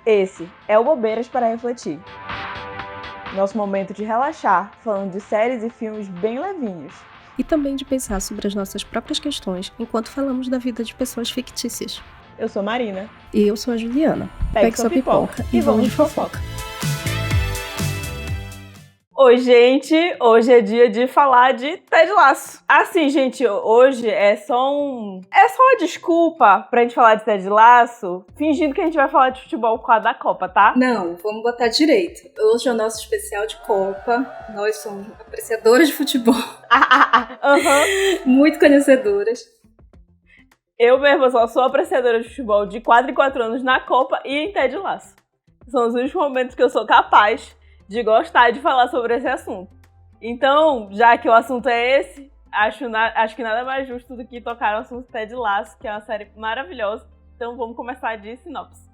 Esse é o Bobeiras para Refletir. Nosso momento de relaxar, falando de séries e filmes bem levinhos. E também de pensar sobre as nossas próprias questões enquanto falamos da vida de pessoas fictícias. Eu sou Marina. E eu sou a Juliana. Pegue sua pipoca e vamos de fofoca. Oi, gente! Hoje é dia de falar de Ted Lasso. Assim, gente, hoje é só uma desculpa pra gente falar de Ted Lasso, fingindo que a gente vai falar de futebol por causa da Copa, tá? Não, vamos botar direito. Hoje é o nosso especial de Copa. Nós somos apreciadoras de futebol. Muito conhecedoras. Eu mesma só sou apreciadora de futebol de 4 em 4 anos na Copa e em Ted Lasso. São os únicos momentos que eu sou capaz de gostar de falar sobre esse assunto. Então, já que o assunto é esse, acho que nada mais justo do que tocar o assunto Ted Lasso, que é uma série maravilhosa. Então vamos começar de sinopse.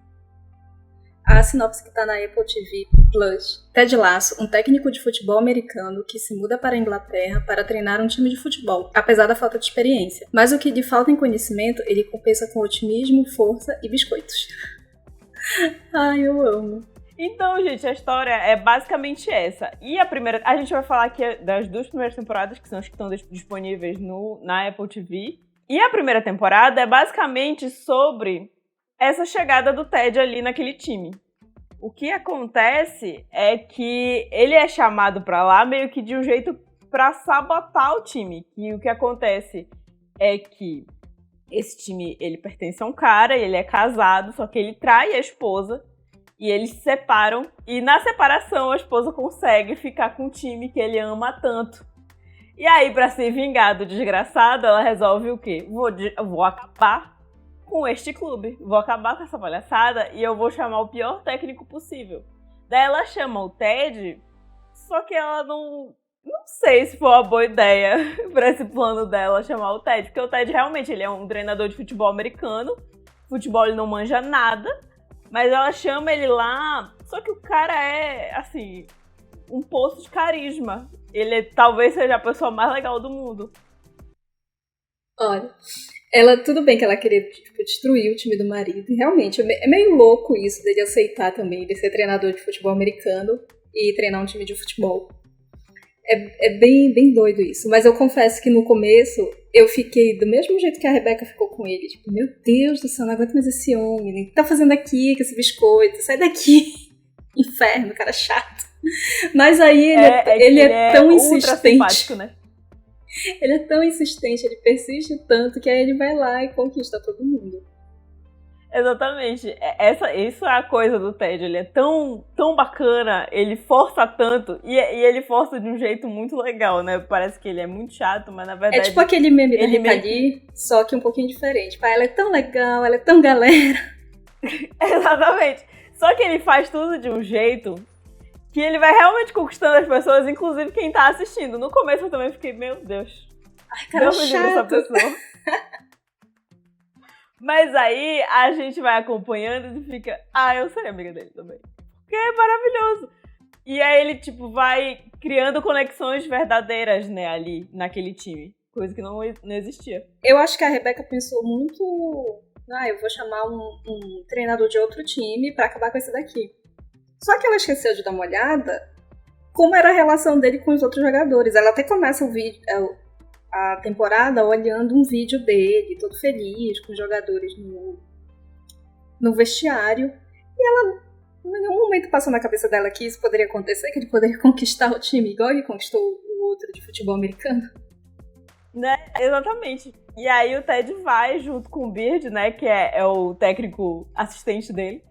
A sinopse que está na Apple TV Plus. Ted Lasso, um técnico de futebol americano que se muda para a Inglaterra para treinar um time de futebol, apesar da falta de experiência. Mas o que lhe falta em conhecimento, ele compensa com otimismo, força e biscoitos. Ai, eu amo. Então, gente, a história é basicamente essa. E a gente vai falar aqui das 2 primeiras temporadas, que são as que estão disponíveis na Apple TV. E a primeira temporada é basicamente sobre essa chegada do Ted ali naquele time. O que acontece é que ele é chamado pra lá meio que de um jeito pra sabotar o time. E o que acontece é que esse time, ele pertence a um cara, ele é casado, só que ele trai a esposa. E eles se separam, e na separação a esposa consegue ficar com o time que ele ama tanto. E aí, pra se vingar do desgraçado, ela resolve o quê? Vou acabar com este clube, vou acabar com essa palhaçada e eu vou chamar o pior técnico possível. Daí ela chama o Ted, só que ela não sei se foi uma boa ideia pra esse plano dela chamar o Ted, porque o Ted realmente ele é um treinador de futebol americano, futebol ele não manja nada. Mas ela chama ele lá, só que o cara é, assim, um poço de carisma. Ele talvez seja a pessoa mais legal do mundo. Olha, tudo bem que ela queria destruir o time do marido. E realmente, é meio louco isso dele aceitar também, de ser treinador de futebol americano e treinar um time de futebol. É bem doido isso. Mas eu confesso que no começo eu fiquei do mesmo jeito que a Rebeca ficou com ele. Tipo, meu Deus do céu, não aguento mais esse homem. O que tá fazendo aqui com esse biscoito? Sai daqui. Inferno, cara chato. Mas aí ele é tão insistente. Né? Ele é tão insistente, ele persiste tanto que aí ele vai lá e conquista todo mundo. Exatamente. Isso é a coisa do Ted. Ele é tão bacana, ele força tanto, e ele força de um jeito muito legal, né? Parece que ele é muito chato, mas na verdade... É tipo aquele meme da Rita Lee, só que um pouquinho diferente. Ela é tão legal, ela é tão galera. Exatamente. Só que ele faz tudo de um jeito que ele vai realmente conquistando as pessoas, inclusive quem tá assistindo. No começo eu também fiquei, meu Deus. Ai, cara chato. Essa pessoa. Mas aí a gente vai acompanhando e fica, eu seria amiga dele também. Porque é maravilhoso. E aí ele, vai criando conexões verdadeiras, né, ali naquele time. Coisa que não existia. Eu acho que a Rebeca pensou muito, eu vou chamar um treinador de outro time pra acabar com esse daqui. Só que ela esqueceu de dar uma olhada como era a relação dele com os outros jogadores. Ela até começa a temporada olhando um vídeo dele, todo feliz, com os jogadores no vestiário. E ela, em nenhum momento passou na cabeça dela que isso poderia acontecer, que ele poderia conquistar o time igual ele conquistou o outro de futebol americano. Né? Exatamente. E aí o Ted vai junto com o Beard, né, que é o técnico assistente dele.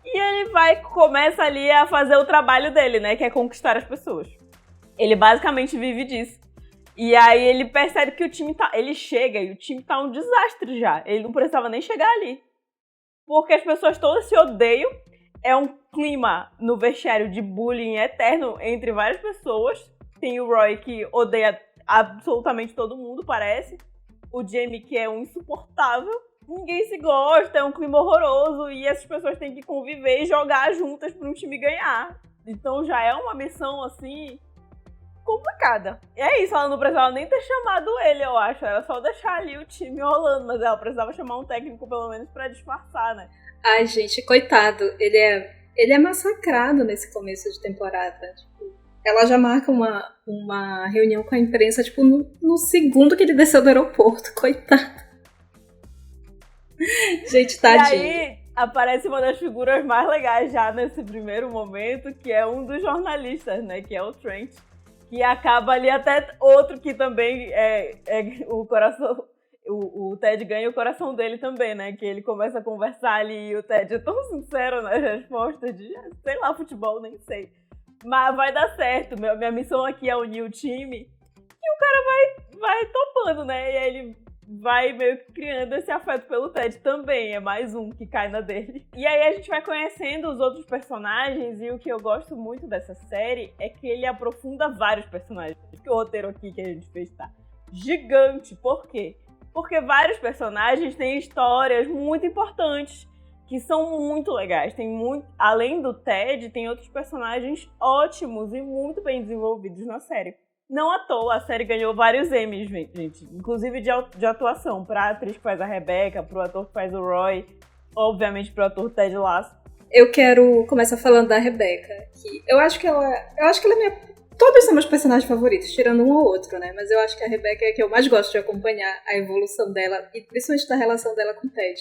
E ele começa ali a fazer o trabalho dele, né, que é conquistar as pessoas. Ele basicamente vive disso. E aí ele percebe que o time ele chega e o time tá um desastre já. Ele não precisava nem chegar ali. Porque as pessoas todas se odeiam. É um clima no vestiário de bullying eterno entre várias pessoas. Tem o Roy que odeia absolutamente todo mundo, parece. O Jamie que é um insuportável. Ninguém se gosta, é um clima horroroso. E essas pessoas têm que conviver e jogar juntas para um time ganhar. Então já é uma missão assim... complicada. E é isso, ela não precisava nem ter chamado ele, eu acho. Era só deixar ali o time rolando, mas ela precisava chamar um técnico pelo menos pra disfarçar, né? Ai, gente, coitado. Ele é massacrado nesse começo de temporada. Tipo, ela já marca uma reunião com a imprensa, tipo, no segundo que ele desceu do aeroporto. Coitado. Gente, tadinho. E aí aparece uma das figuras mais legais já nesse primeiro momento, que é um dos jornalistas, né? Que é o Trent. Que acaba ali até outro que também é o coração... O Ted ganha o coração dele também, né? Que ele começa a conversar ali e o Ted é tão sincero nas respostas de, sei lá, futebol, nem sei. Mas vai dar certo. Minha missão aqui é unir o time. E o cara vai topando, né? E aí ele vai meio que criando esse afeto pelo Ted também. É mais um que cai na dele. E aí a gente vai conhecendo os outros personagens. E o que eu gosto muito dessa série é que ele aprofunda vários personagens. Porque o roteiro aqui que a gente fez tá gigante. Por quê? Porque vários personagens têm histórias muito importantes, que são muito legais. Além do Ted, tem outros personagens ótimos e muito bem desenvolvidos na série. Não à toa, a série ganhou vários Emmys, gente. Inclusive de atuação, pra atriz que faz a Rebecca, pro ator que faz o Roy, obviamente pro ator Ted Lasso. Eu quero começar falando da Rebecca, que eu acho que ela é minha... Todos são meus personagens favoritos, tirando um ou outro, né? Mas eu acho que a Rebecca é a que eu mais gosto de acompanhar a evolução dela, e principalmente da relação dela com o Ted.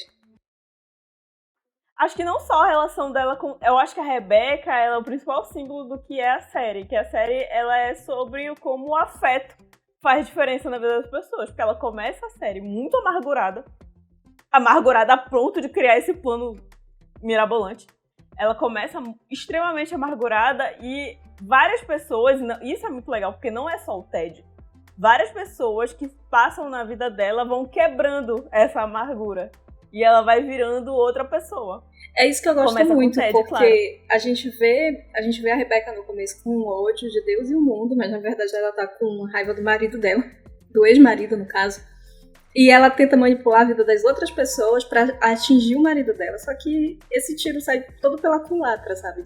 Acho que não só a relação dela com... Eu acho que a Rebecca, ela é o principal símbolo do que é a série. Que a série, ela é sobre como o afeto faz diferença na vida das pessoas. Porque ela começa a série muito amargurada. Amargurada a ponto de criar esse plano mirabolante. Ela começa extremamente amargurada e várias pessoas... Isso é muito legal, porque não é só o Ted. Várias pessoas que passam na vida dela vão quebrando essa amargura. E ela vai virando outra pessoa. É isso que eu gosto muito, Ted, porque claro. a gente vê a Rebecca no começo com ódio de Deus e o mundo, mas na verdade ela tá com raiva do marido dela, do ex-marido no caso. E ela tenta manipular a vida das outras pessoas pra atingir o marido dela, só que esse tiro sai todo pela culatra, sabe?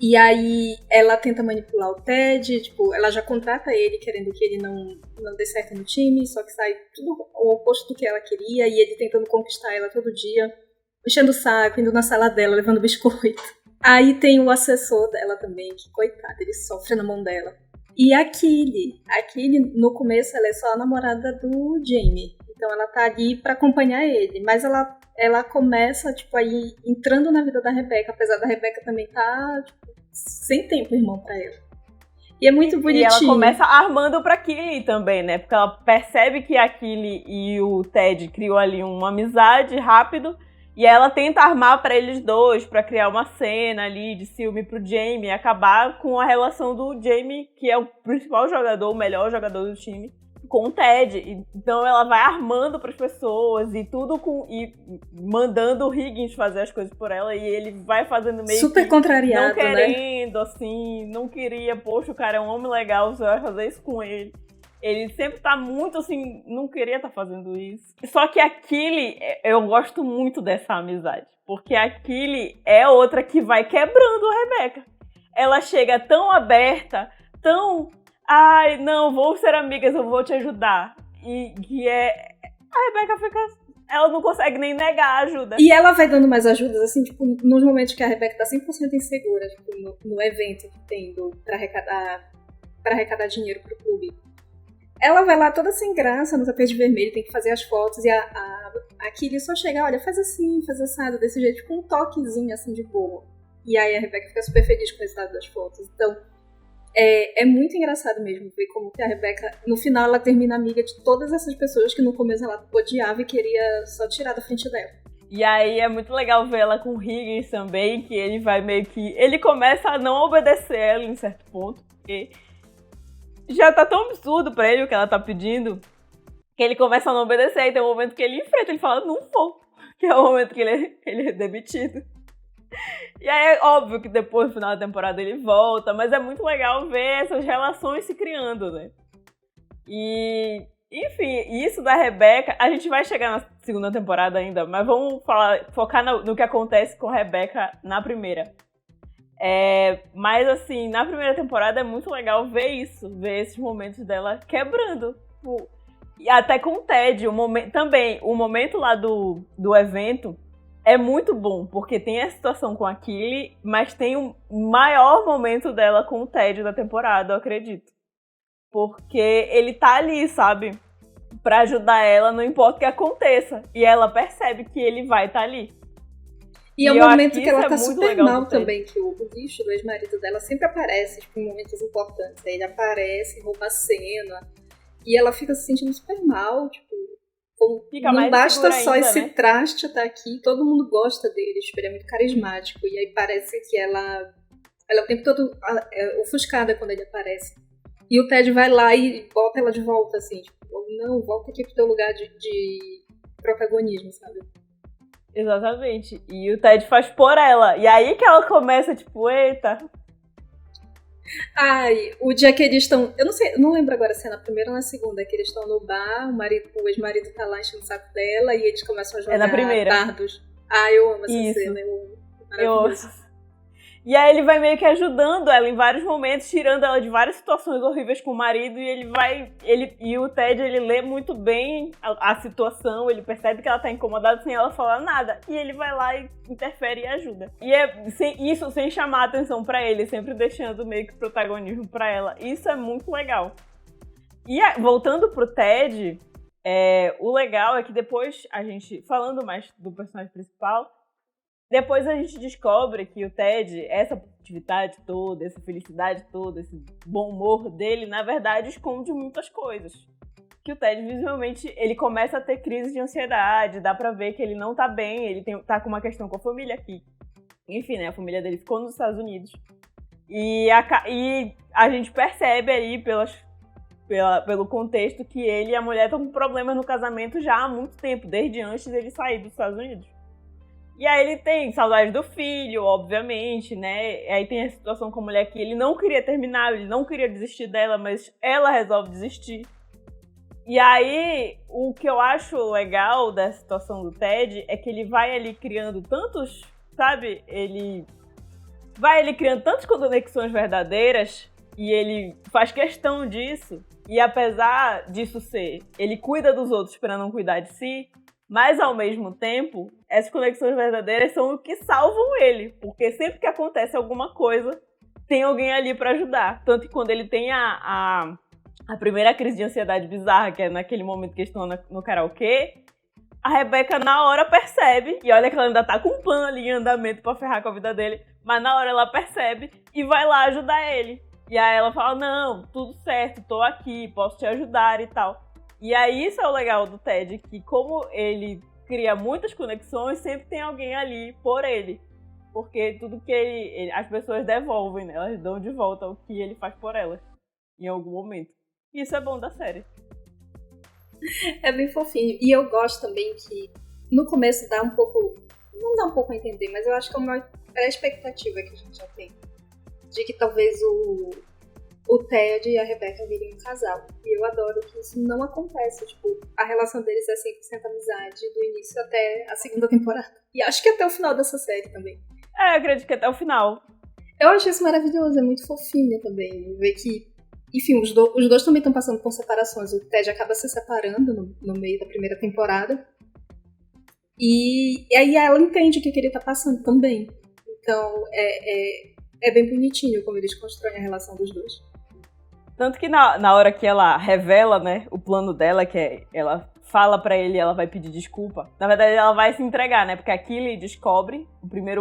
E aí ela tenta manipular o Ted, tipo, ela já contrata ele querendo que ele não dê certo no time, só que sai tudo o oposto do que ela queria, e ele tentando conquistar ela todo dia, enchendo o saco, indo na sala dela, levando biscoito. Aí tem o assessor dela também, que coitado, ele sofre na mão dela. E a Kylie, no começo, ela é só a namorada do Jamie, então ela tá ali pra acompanhar ele, mas ela começa, tipo, aí entrando na vida da Rebecca, apesar da Rebecca também tá, tipo, sem tempo, irmão, pra ela. E é muito bonitinho. E ela começa armando pra Kylie também, né? Porque ela percebe que a Kylie e o Ted criou ali uma amizade rápido, e ela tenta armar pra eles dois, pra criar uma cena ali de ciúme pro Jamie, e acabar com a relação do Jamie, que é o principal jogador, o melhor jogador do time, com o Ted. Então ela vai armando pras pessoas e tudo e mandando o Higgins fazer as coisas por ela, e ele vai fazendo meio super que contrariado, não querendo, né? Assim, não queria, poxa, o cara é um homem legal, você vai fazer isso com ele. Ele sempre tá muito assim, não queria estar fazendo isso. Só que a Kylie, eu gosto muito dessa amizade, porque a Kylie é outra que vai quebrando a Rebecca. Ela chega tão aberta, tão... Ai, não, vou ser amigas, eu vou te ajudar. E que a Rebecca fica... Ela não consegue nem negar a ajuda. E ela vai dando mais ajudas, assim, tipo, nos momentos que a Rebecca tá 100% insegura, tipo, no evento que tem pra arrecadar dinheiro pro clube. Ela vai lá toda sem graça, no tapete vermelho, tem que fazer as fotos, e a Kylie só chega, olha, faz assim, faz assado, desse jeito, com um toquezinho, assim, de boa. E aí a Rebecca fica super feliz com o resultado das fotos. Então, é muito engraçado mesmo ver como que a Rebecca, no final, ela termina amiga de todas essas pessoas que no começo ela odiava e queria só tirar da frente dela. E aí é muito legal ver ela com o Higgins também, que ele vai meio que... Ele começa a não obedecer ela em certo ponto, porque já tá tão absurdo pra ele o que ela tá pedindo, que ele começa a não obedecer, e tem um momento que ele enfrenta, ele fala, não vou, que é o momento que ele é demitido. E aí é óbvio que depois, no final da temporada, ele volta, mas é muito legal ver essas relações se criando, né? E, enfim, isso da Rebecca, a gente vai chegar na segunda temporada ainda, mas vamos focar no que acontece com a Rebecca na primeira. Mas assim, na primeira temporada é muito legal ver isso, ver esses momentos dela quebrando. E até com o Ted, o momento lá do evento, é muito bom, porque tem a situação com a Killy, mas tem o maior momento dela com o Ted da temporada, eu acredito. Porque ele tá ali, sabe? Pra ajudar ela, não importa o que aconteça. E ela percebe que ele vai estar ali. E é um momento que ela tá super mal também, que o bicho do ex-marido dela sempre aparece, tipo, em momentos importantes. Aí ele aparece, rouba a cena. E ela fica se sentindo super mal, tipo... não basta só esse traste estar aqui, todo mundo gosta dele, tipo, ele é muito carismático. E aí parece que ela é o tempo todo ofuscada quando ele aparece. E o Ted vai lá e bota ela de volta, assim, tipo, não, volta aqui pro teu lugar de protagonismo, sabe? Exatamente. E o Ted faz por ela. E aí que ela começa, tipo, eita. Ai, o dia que eles estão... Eu não lembro agora se é na primeira ou na segunda, que eles estão no bar, o ex-marido tá lá enchendo o saco dela e eles começam a jogar dardos. Ah, eu amo essa cena, eu amo. E aí ele vai meio que ajudando ela em vários momentos, tirando ela de várias situações horríveis com o marido, e o Ted, ele lê muito bem a situação, ele percebe que ela tá incomodada sem ela falar nada, e ele vai lá e interfere e ajuda. E isso sem chamar a atenção pra ele, sempre deixando meio que protagonismo pra ela. Isso é muito legal. E voltando pro Ted, o legal é que depois a gente, falando mais do personagem principal, depois a gente descobre que o Ted, essa positividade toda, essa felicidade toda, esse bom humor dele, na verdade, esconde muitas coisas. Que o Ted, visivelmente, ele começa a ter crise de ansiedade, dá pra ver que ele não tá bem, ele tá com uma questão com a família aqui. Enfim, né, a família dele ficou nos Estados Unidos. E a gente percebe aí, pelo contexto, que ele e a mulher estão com problemas no casamento já há muito tempo, desde antes dele sair dos Estados Unidos. E aí ele tem saudade do filho, obviamente, né? E aí tem a situação com a mulher que ele não queria terminar, ele não queria desistir dela, mas ela resolve desistir. E aí, o que eu acho legal da situação do Ted é que ele vai ali criando tantos, sabe? Ele vai ali criando tantas conexões verdadeiras e ele faz questão disso. E apesar disso ele cuida dos outros para não cuidar de si, mas, ao mesmo tempo, essas conexões verdadeiras são o que salvam ele. Porque sempre que acontece alguma coisa, tem alguém ali pra ajudar. Tanto que quando ele tem a primeira crise de ansiedade bizarra, que é naquele momento que eles estão no karaokê, a Rebecca, na hora, percebe. E olha que ela ainda tá com um plano ali em andamento pra ferrar com a vida dele. Mas na hora ela percebe e vai lá ajudar ele. E aí ela fala, não, tudo certo, tô aqui, posso te ajudar e tal. E aí isso é o legal do Ted, que como ele cria muitas conexões, sempre tem alguém ali por ele. Porque tudo que as pessoas devolvem, né? Elas dão de volta o que ele faz por elas, em algum momento. E isso é bom da série. É bem fofinho. E eu gosto também que no começo dá um pouco... Não dá um pouco a entender, mas eu acho que é a expectativa que a gente já tem. De que talvez o Ted e a Rebecca virem um casal. E eu adoro que isso não acontece. Tipo, a relação deles é 100% amizade do início até a segunda temporada. E acho que até o final dessa série também. Eu acredito que até o final. Eu acho isso maravilhoso, é muito fofinho também. Ver que, enfim, os dois também estão passando por separações. O Ted acaba se separando no meio da primeira temporada. E aí ela entende o que ele tá passando também. Então, é bem bonitinho como eles constroem a relação dos dois. Tanto que na hora que ela revela, né, o plano dela, que ela fala pra ele e ela vai pedir desculpa, na verdade ela vai se entregar, né, porque a Killy descobre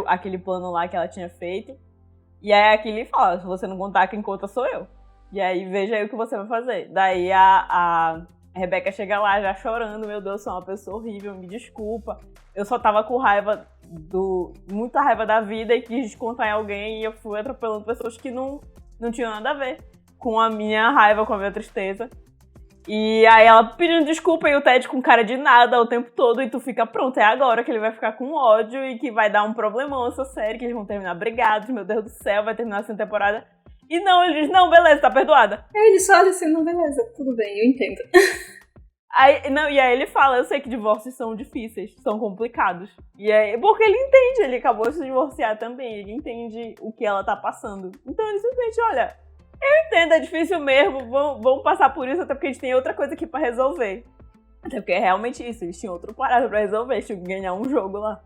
aquele plano lá que ela tinha feito, e aí a Killy fala, se você não contar, quem conta sou eu. E aí veja aí o que você vai fazer. Daí a Rebecca chega lá já chorando, meu Deus, sou uma pessoa horrível, me desculpa. Eu só tava com muita raiva da vida e quis descontar em alguém e eu fui atropelando pessoas que não tinham nada a ver com a minha raiva, com a minha tristeza. E aí ela pedindo desculpa e o Ted com cara de nada o tempo todo e tu fica, pronto, é agora que ele vai ficar com ódio e que vai dar um problemão essa série, que eles vão terminar brigados, meu Deus do céu, vai terminar essa temporada. E não, ele diz, não, beleza, tá perdoada. Ele só olha assim, não, beleza, tudo bem, eu entendo. E aí ele fala, eu sei que divórcios são difíceis, são complicados. E aí, porque ele entende, ele acabou de se divorciar também, ele entende o que ela tá passando. Então ele simplesmente, olha, eu entendo, é difícil mesmo, vamos passar por isso, até porque a gente tem outra coisa aqui pra resolver. Até porque é realmente isso, eles tinham outro parado pra resolver, eles tinham que ganhar um jogo lá.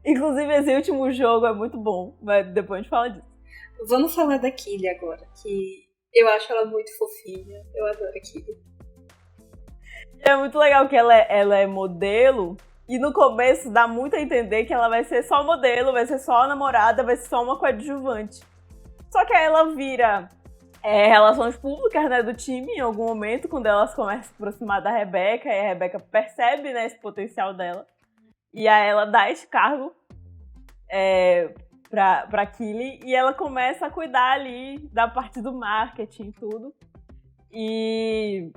Inclusive, esse último jogo é muito bom, mas depois a gente fala disso. Vamos falar da Kylie agora, que eu acho ela muito fofinha. Eu adoro a Kylie. É muito legal que ela é modelo, e no começo dá muito a entender que ela vai ser só modelo, vai ser só namorada, vai ser só uma coadjuvante. Só que aí ela vira relações públicas, né, do time em algum momento, quando elas começam a se aproximar da Rebecca, e a Rebecca percebe, né, esse potencial dela. E aí ela dá esse cargo pra Kylie, e ela começa a cuidar ali da parte do marketing e tudo. E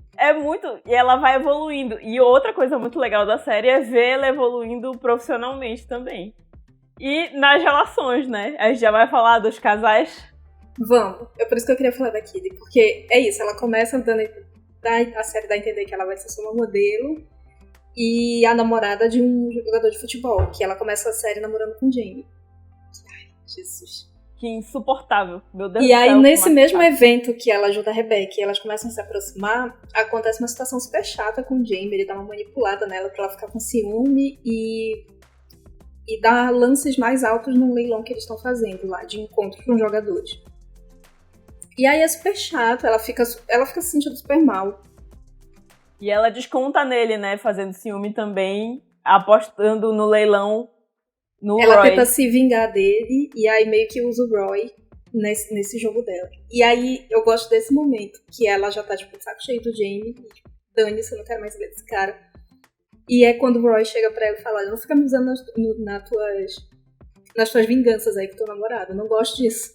ela vai evoluindo. E outra coisa muito legal da série é ver ela evoluindo profissionalmente também. E nas relações, né? A gente já vai falar dos casais. Vamos. É por isso que eu queria falar da Kylie, porque é isso, ela começa a série dá a entender que ela vai ser só uma modelo e a namorada de um jogador de futebol, que ela começa a série namorando com o Jamie. Ai, Jesus. Que insuportável, meu Deus do E céu. aí, nesse mesmo evento que ela ajuda a Rebecca e elas começam a se aproximar, acontece uma situação super chata com o Jamie, ele dá uma manipulada nela pra ela ficar com ciúme e dá lances mais altos no leilão que eles estão fazendo lá, de encontro com jogadores. E aí é super chato, ela fica se sentindo super mal. E ela desconta nele, né, fazendo ciúme também, apostando no leilão no ela Roy. Tenta se vingar dele e aí meio que usa o Roy nesse jogo dela. E aí eu gosto desse momento, que ela já tá tipo, saco cheio do Jamie, e tipo, dane-se, eu não quero mais ver desse cara. E é quando o Roy chega pra ela e fala, não fica me usando nas tuas vinganças aí com teu namorado, eu não gosto disso.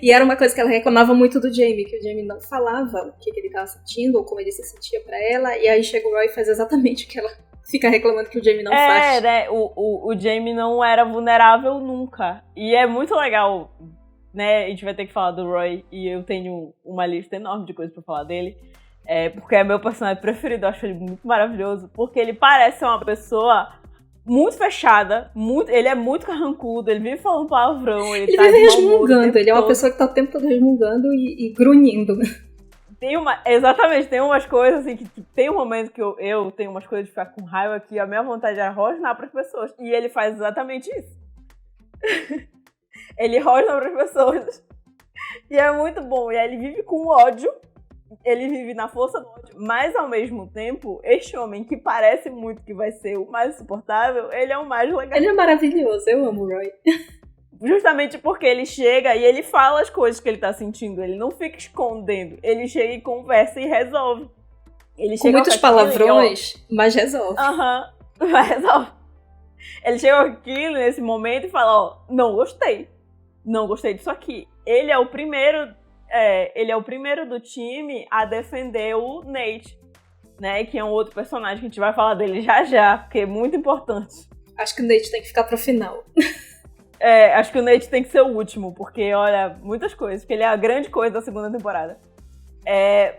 E era uma coisa que ela reclamava muito do Jamie, que o Jamie não falava o que ele tava sentindo ou como ele se sentia pra ela, e aí chega o Roy e faz exatamente o que ela fica reclamando que o Jamie não faz. Né, o Jamie não era vulnerável nunca. E é muito legal, né, a gente vai ter que falar do Roy, e eu tenho uma lista enorme de coisas pra falar dele, porque é meu personagem preferido, eu acho ele muito maravilhoso, porque ele parece ser uma pessoa muito fechada, ele é muito carrancudo, ele vive falando palavrão, ele tá vive resmungando, ele é uma pessoa que tá o tempo todo resmungando e grunhindo. Exatamente, tem umas coisas assim, que tem um momento que eu tenho umas coisas de ficar com raiva que a minha vontade é rosnar pras pessoas, e ele faz exatamente isso. Ele rosna pras pessoas, e é muito bom, e aí ele vive com ódio, ele vive na força do ódio, mas ao mesmo tempo, este homem que parece muito que vai ser o mais insuportável, ele é o mais legal. Ele é maravilhoso, eu amo o Roy. Justamente porque ele chega e ele fala as coisas que ele tá sentindo, ele não fica escondendo, ele chega e conversa e resolve. Ele com muitos palavrões, mas resolve. Mas resolve. Ele chega aqui nesse momento e fala, não gostei disso aqui. Ele é o primeiro do time a defender o Nate, né, que é um outro personagem que a gente vai falar dele já, porque é muito importante. Acho que o Nate tem que ficar pro final. Acho que o Nate tem que ser o último, porque, olha, muitas coisas, porque ele é a grande coisa da segunda temporada.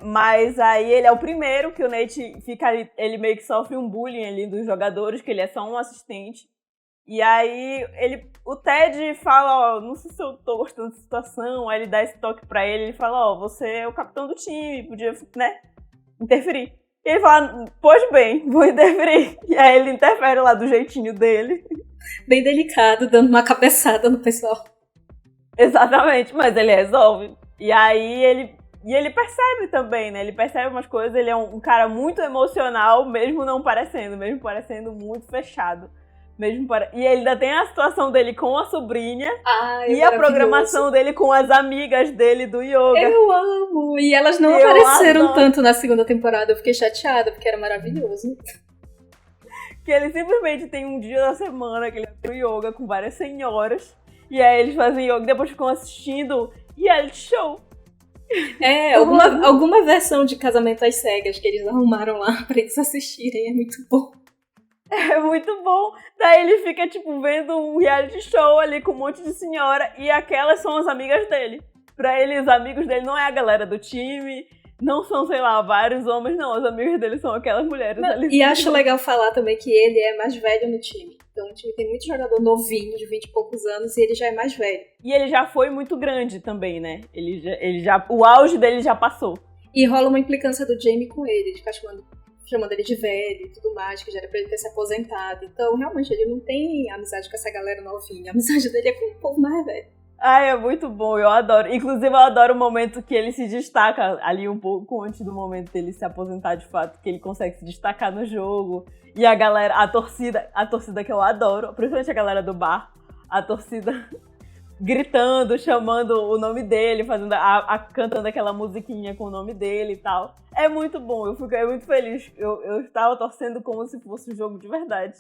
Mas aí ele é o primeiro que o Nate fica ali, ele meio que sofre um bullying ali dos jogadores, que ele é só um assistente. E aí o Ted fala, não sei se eu tô gostando dessa situação, aí ele dá esse toque pra ele fala, você é o capitão do time, podia, né, interferir. E ele fala, pois bem, vou interferir. E aí ele interfere lá do jeitinho dele. Bem delicado, dando uma cabeçada no pessoal. Exatamente, mas ele resolve. E aí ele percebe também, né? Ele percebe umas coisas, ele é um cara muito emocional, mesmo parecendo muito fechado. E ele ainda tem a situação dele com a sobrinha e a programação dele com as amigas dele do yoga. Eu amo! E elas não apareceram tanto na segunda temporada, eu fiquei chateada, porque era maravilhoso. Que ele simplesmente tem um dia da semana que ele tem yoga com várias senhoras, e aí eles fazem yoga e depois ficam assistindo reality show. Alguma versão de Casamento às Cegas que eles arrumaram lá pra eles assistirem, é muito bom. É muito bom. Daí ele fica, tipo, vendo um reality show ali com um monte de senhora, e aquelas são as amigas dele. Pra ele, os amigos dele não é a galera do time, não são, sei lá, vários homens, não. Os amigos dele são aquelas mulheres ali. E acho legal falar também que ele é mais velho no time. Então o time tem muito jogador novinho, de 20 e poucos anos, e ele já é mais velho. E ele já foi muito grande também, né? O auge dele já passou. E rola uma implicância do Jamie com ele, de ficar chamando chamando ele de velho e tudo mais, que já era pra ele ter se aposentado. Então, realmente, ele não tem amizade com essa galera novinha. A amizade dele é com o povo mais velho. Ai, é muito bom, eu adoro. Inclusive, eu adoro o momento que ele se destaca ali um pouco antes do momento dele se aposentar de fato, que ele consegue se destacar no jogo. E a galera, a torcida que eu adoro, principalmente a galera do bar, a torcida gritando, chamando o nome dele, fazendo cantando aquela musiquinha com o nome dele e tal. É muito bom, eu fiquei muito feliz. Eu estava torcendo como se fosse um jogo de verdade.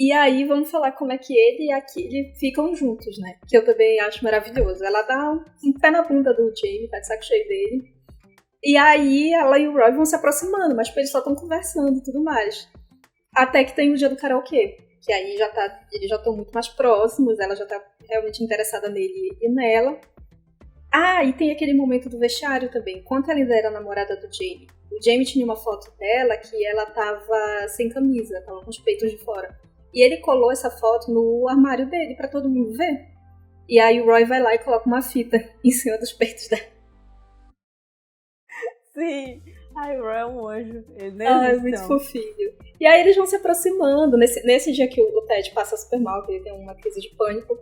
E aí, vamos falar como é que ele e a Killy ficam juntos, né? Que eu também acho maravilhoso. Ela dá um pé na bunda do Jamie, tá de saco cheio dele. E aí, ela e o Roy vão se aproximando, mas tipo, eles só estão conversando e tudo mais. Até que tem o dia do karaokê, que aí eles já estão muito mais próximos, ela já tá realmente interessada nele e nela. Ah, e tem aquele momento do vestiário também. Enquanto ela ainda era namorada do Jamie, o Jamie tinha uma foto dela que ela tava sem camisa, tava com os peitos de fora. E ele colou essa foto no armário dele pra todo mundo ver. E aí o Roy vai lá e coloca uma fita em cima dos peitos dela. Sim. Ai, o Roy é um anjo. Ele é muito fofinho. E aí eles vão se aproximando. Nesse dia que o Ted passa super mal, que ele tem uma crise de pânico,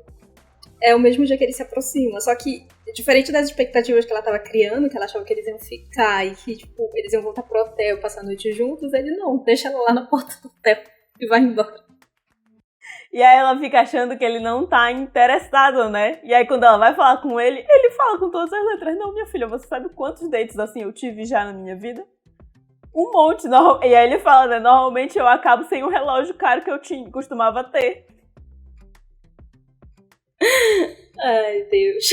é o mesmo dia que ele se aproxima. Só que, diferente das expectativas que ela tava criando, que ela achava que eles iam ficar e que, tipo, eles iam voltar pro hotel, passar a noite juntos, ele não. Deixa ela lá na porta do hotel e vai embora. E aí ela fica achando que ele não tá interessado, né? E aí quando ela vai falar com ele, ele fala com todas as letras. Não, minha filha, você sabe quantos dates assim eu tive já na minha vida? Um monte. E aí ele fala, né? Normalmente eu acabo sem o relógio caro que eu costumava ter. Ai, Deus.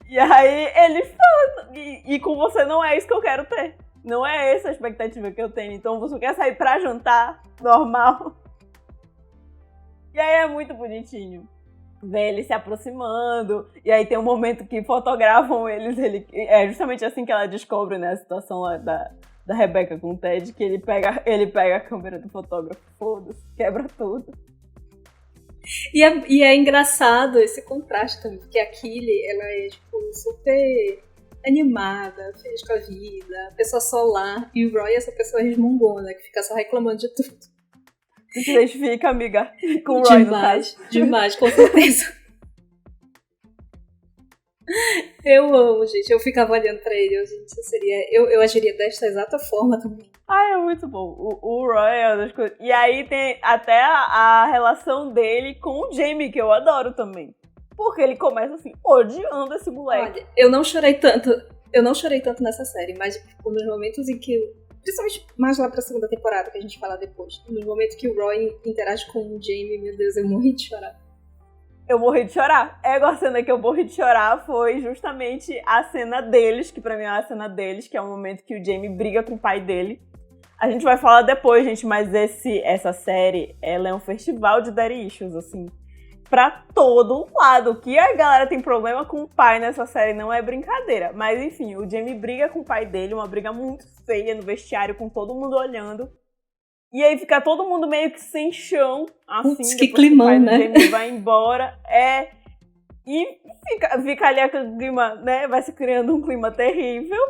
E aí ele fala, e com você não é isso que eu quero ter. Não é essa a expectativa que eu tenho. Então você quer sair pra jantar normal? E aí é muito bonitinho ver eles se aproximando. E aí tem um momento que fotografam eles. É justamente assim que ela descobre, né, a situação lá da Rebecca com o Ted, que ele pega a câmera do fotógrafo, foda-se, quebra tudo. E é engraçado esse contraste também, porque a Killy, ela é tipo super animada, feliz com a vida, pessoa solar, e o Roy é essa pessoa resmungona, que fica só reclamando de tudo. Tu se identifica, amiga, com o Roy, demais, com certeza. Eu amo, gente. Eu ficava olhando pra ele, eu agiria desta exata forma também. Ah, é muito bom. O Roy é uma das coisas. E aí tem até a relação dele com o Jamie, que eu adoro também. Porque ele começa assim, odiando esse moleque. Olha, eu não chorei tanto nessa série, mas tipo, nos momentos em que principalmente mais lá pra segunda temporada, que a gente fala depois. No momento que o Roy interage com o Jamie, meu Deus, eu morri de chorar. Eu morri de chorar. A cena que eu morri de chorar foi justamente a cena deles, que pra mim é a cena deles, que é o momento que o Jamie briga com o pai dele. A gente vai falar depois, gente, mas essa série, ela é um festival de daddy issues, assim. Pra todo lado. Que a galera tem problema com o pai nessa série não é brincadeira. Mas enfim, o Jamie briga com o pai dele, uma briga muito feia no vestiário, com todo mundo olhando. E aí fica todo mundo meio que sem chão, assim. Putz, que climão, que o pai né? do Jamie vai embora. E fica ali aquele clima, né? Vai se criando um clima terrível.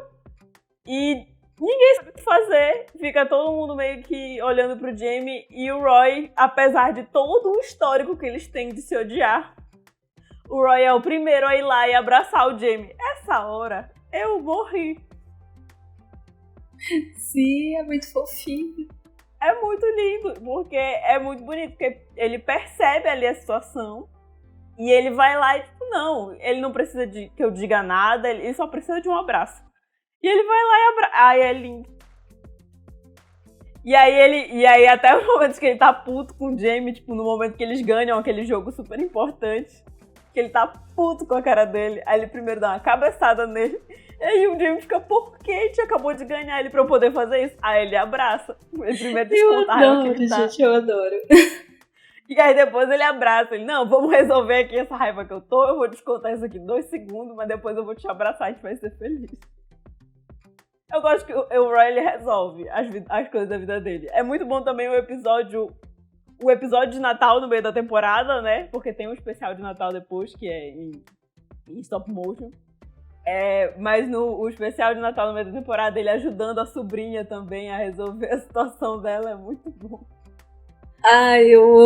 E ninguém sabe o que fazer, fica todo mundo meio que olhando pro Jamie e o Roy, apesar de todo o histórico que eles têm de se odiar, o Roy é o primeiro a ir lá e abraçar o Jamie. Essa hora, eu morri. Sim, é muito fofinho. É muito lindo, porque é muito bonito, porque ele percebe ali a situação e ele vai lá e tipo, não, ele não precisa que eu diga nada, ele só precisa de um abraço. E ele vai lá e abraça. Ai, é lindo. E aí até os momentos que ele tá puto com o Jamie, tipo, no momento que eles ganham aquele jogo super importante, que ele tá puto com a cara dele, aí ele primeiro dá uma cabeçada nele, e aí o Jamie fica, por que a gente acabou de ganhar ele pra eu poder fazer isso? Aí ele abraça. Ele primeiro desconta a raiva que ele tá. Gente, eu adoro. E aí depois ele abraça, ele, não, vamos resolver aqui essa raiva que eu tô, eu vou descontar isso aqui 2 segundos, mas depois eu vou te abraçar e a gente vai ser feliz. Eu gosto que o Roy, ele resolve as coisas da vida dele. É muito bom também o episódio de Natal no meio da temporada, né? Porque tem um especial de Natal depois, que é em stop motion. Mas no o especial de Natal no meio da temporada, ele ajudando a sobrinha também a resolver a situação dela, é muito bom. Ai, eu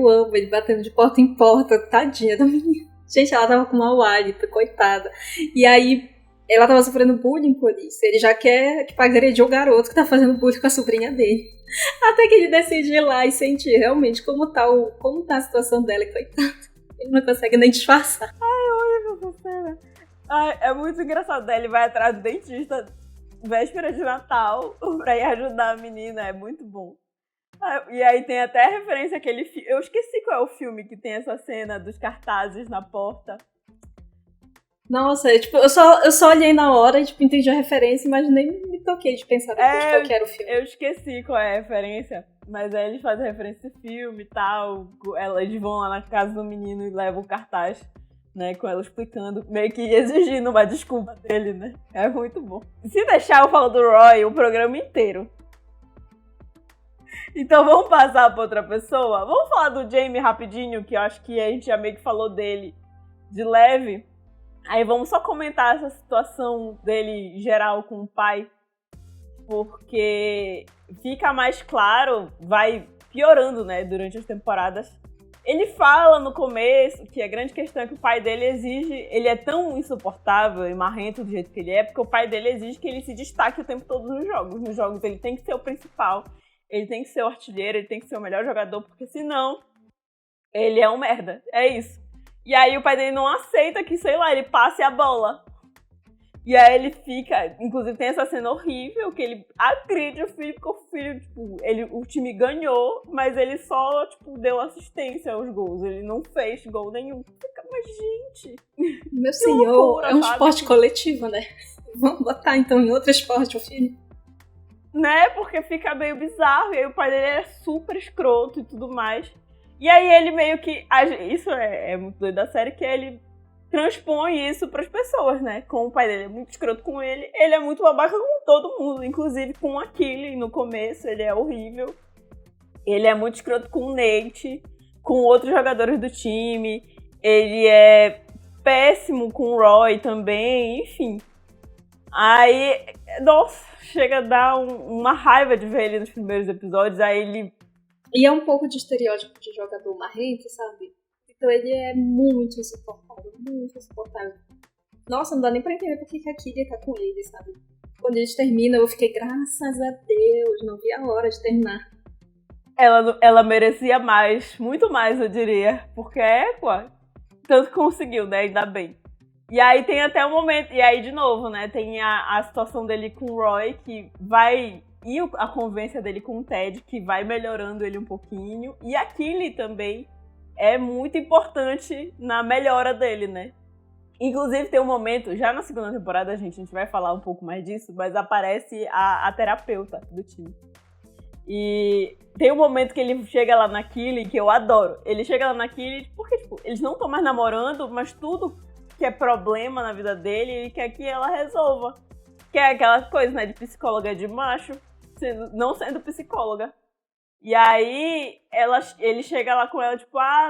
amo ele batendo de porta em porta, tadinha da menina. Gente, ela tava com mau hálito, coitada. E aí, ela tava sofrendo bullying por isso. Ele já quer, agredir o garoto que tá fazendo bullying com a sobrinha dele. Até que ele decide ir lá e sentir realmente como tá a situação dela, coitada. Ele não consegue nem disfarçar. Ai, horrível essa cena. Ai, é muito engraçado, né? Ele vai atrás do dentista véspera de Natal pra ir ajudar a menina, é muito bom. E aí tem até a referência àquele filme. Eu esqueci qual é o filme que tem essa cena dos cartazes na porta. Nossa, eu só olhei na hora e entendi a referência, mas nem me toquei de pensar depois qual que era o filme. Eu esqueci qual é a referência, mas aí eles fazem referência ao filme e tal. Eles vão lá na casa do menino e levam o cartaz, né, com ela explicando, meio que exigindo uma desculpa dele, né? É muito bom. Se deixar eu falo do Roy o programa inteiro. Então vamos passar para outra pessoa? Vamos falar do Jamie rapidinho, que eu acho que a gente já meio que falou dele de leve. Aí vamos só comentar essa situação dele geral com o pai, porque fica mais claro, vai piorando, né, durante as temporadas. Ele fala no começo que a grande questão é que o pai dele exige, ele é tão insuportável e marrento do jeito que ele é, porque o pai dele exige que ele se destaque o tempo todo nos jogos. Nos jogos ele tem que ser o principal. Ele tem que ser o artilheiro, ele tem que ser o melhor jogador, porque senão ele é um merda. É isso. E aí o pai dele não aceita que, sei lá, ele passe a bola. E aí ele fica... Inclusive tem essa cena horrível, que ele agride o filho, porque o filho, o time ganhou, mas ele só, deu assistência aos gols. Ele não fez gol nenhum. Mas, gente... Meu senhor, loucura, é um esporte coletivo, né? Vamos botar, então, em outro esporte o filho. Né, porque fica meio bizarro, e aí o pai dele é super escroto e tudo mais. E aí ele meio que... Isso é muito doido da série, que ele transpõe isso pras pessoas, né? Com o pai dele é muito escroto com ele, ele é muito babaca com todo mundo, inclusive com aquele no começo, ele é horrível. Ele é muito escroto com o Nate, com outros jogadores do time, ele é péssimo com o Roy também, enfim. Aí, nossa, chega a dar uma raiva de ver ele nos primeiros episódios, aí ele... E é um pouco de estereótipo de jogador marrento, sabe? Então ele é muito insuportável, muito insuportável. Nossa, não dá nem pra entender por que a Kylie tá com ele, sabe? Quando eles terminam, eu fiquei, graças a Deus, não vi a hora de terminar. Ela merecia mais, muito mais, eu diria, porque tanto que conseguiu, né, ainda bem. E aí tem até o momento, e aí de novo, né, tem a situação dele com o Roy, que vai, e a convivência dele com o Ted, que vai melhorando ele um pouquinho, e a Kylie também é muito importante na melhora dele, né. Inclusive tem um momento, já na segunda temporada, a gente vai falar um pouco mais disso, mas aparece a terapeuta do time. E tem um momento que ele chega lá na Kylie, que eu adoro. Ele chega lá na Kylie, porque eles não estão mais namorando, mas tudo que é problema na vida dele, ele quer que ela resolva. Que é aquela coisa, né, de psicóloga de macho, não sendo psicóloga. E aí, ele chega lá com ela,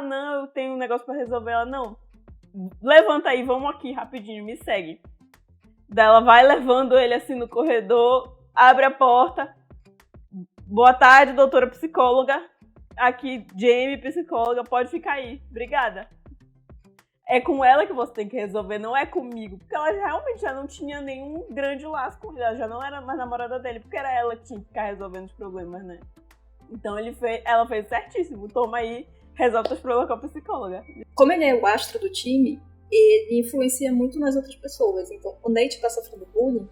não, eu tenho um negócio pra resolver. Ela, não, levanta aí, vamos aqui, rapidinho, me segue. Daí ela vai levando ele assim no corredor, abre a porta. Boa tarde, doutora psicóloga. Aqui, Jamie, psicóloga, pode ficar aí. Obrigada. É com ela que você tem que resolver, não é comigo. Porque ela realmente já não tinha nenhum grande laço com ele. Ela já não era mais namorada dele, porque era ela que tinha que ficar resolvendo os problemas, né? Então ela fez certíssimo. Toma aí, resolve os problemas com a psicóloga. Como ele é o astro do time, ele influencia muito nas outras pessoas. Então, o Nate tá sofrendo bullying,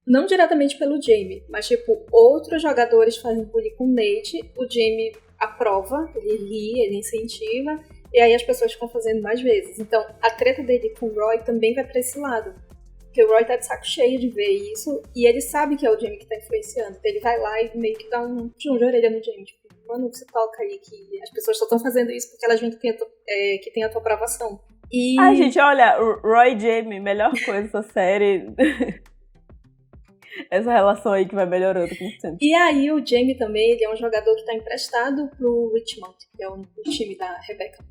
não diretamente pelo Jamie, mas outros jogadores fazem bullying com o Nate, o Jamie aprova, ele ri, ele incentiva, e aí as pessoas ficam fazendo mais vezes. Então, a treta dele com o Roy também vai pra esse lado. Porque o Roy tá de saco cheio de ver isso, e ele sabe que é o Jamie que tá influenciando. Então ele vai lá e meio que dá um puxão de orelha no Jamie. Mano, você toca aí que as pessoas só estão fazendo isso porque elas veem que tem a tua aprovação. Ai, gente, olha, o Roy e Jamie, melhor coisa dessa série. Essa relação aí que vai melhorando com o tempo. E aí o Jamie também, ele é um jogador que tá emprestado pro Richmond, que é o time da Rebecca.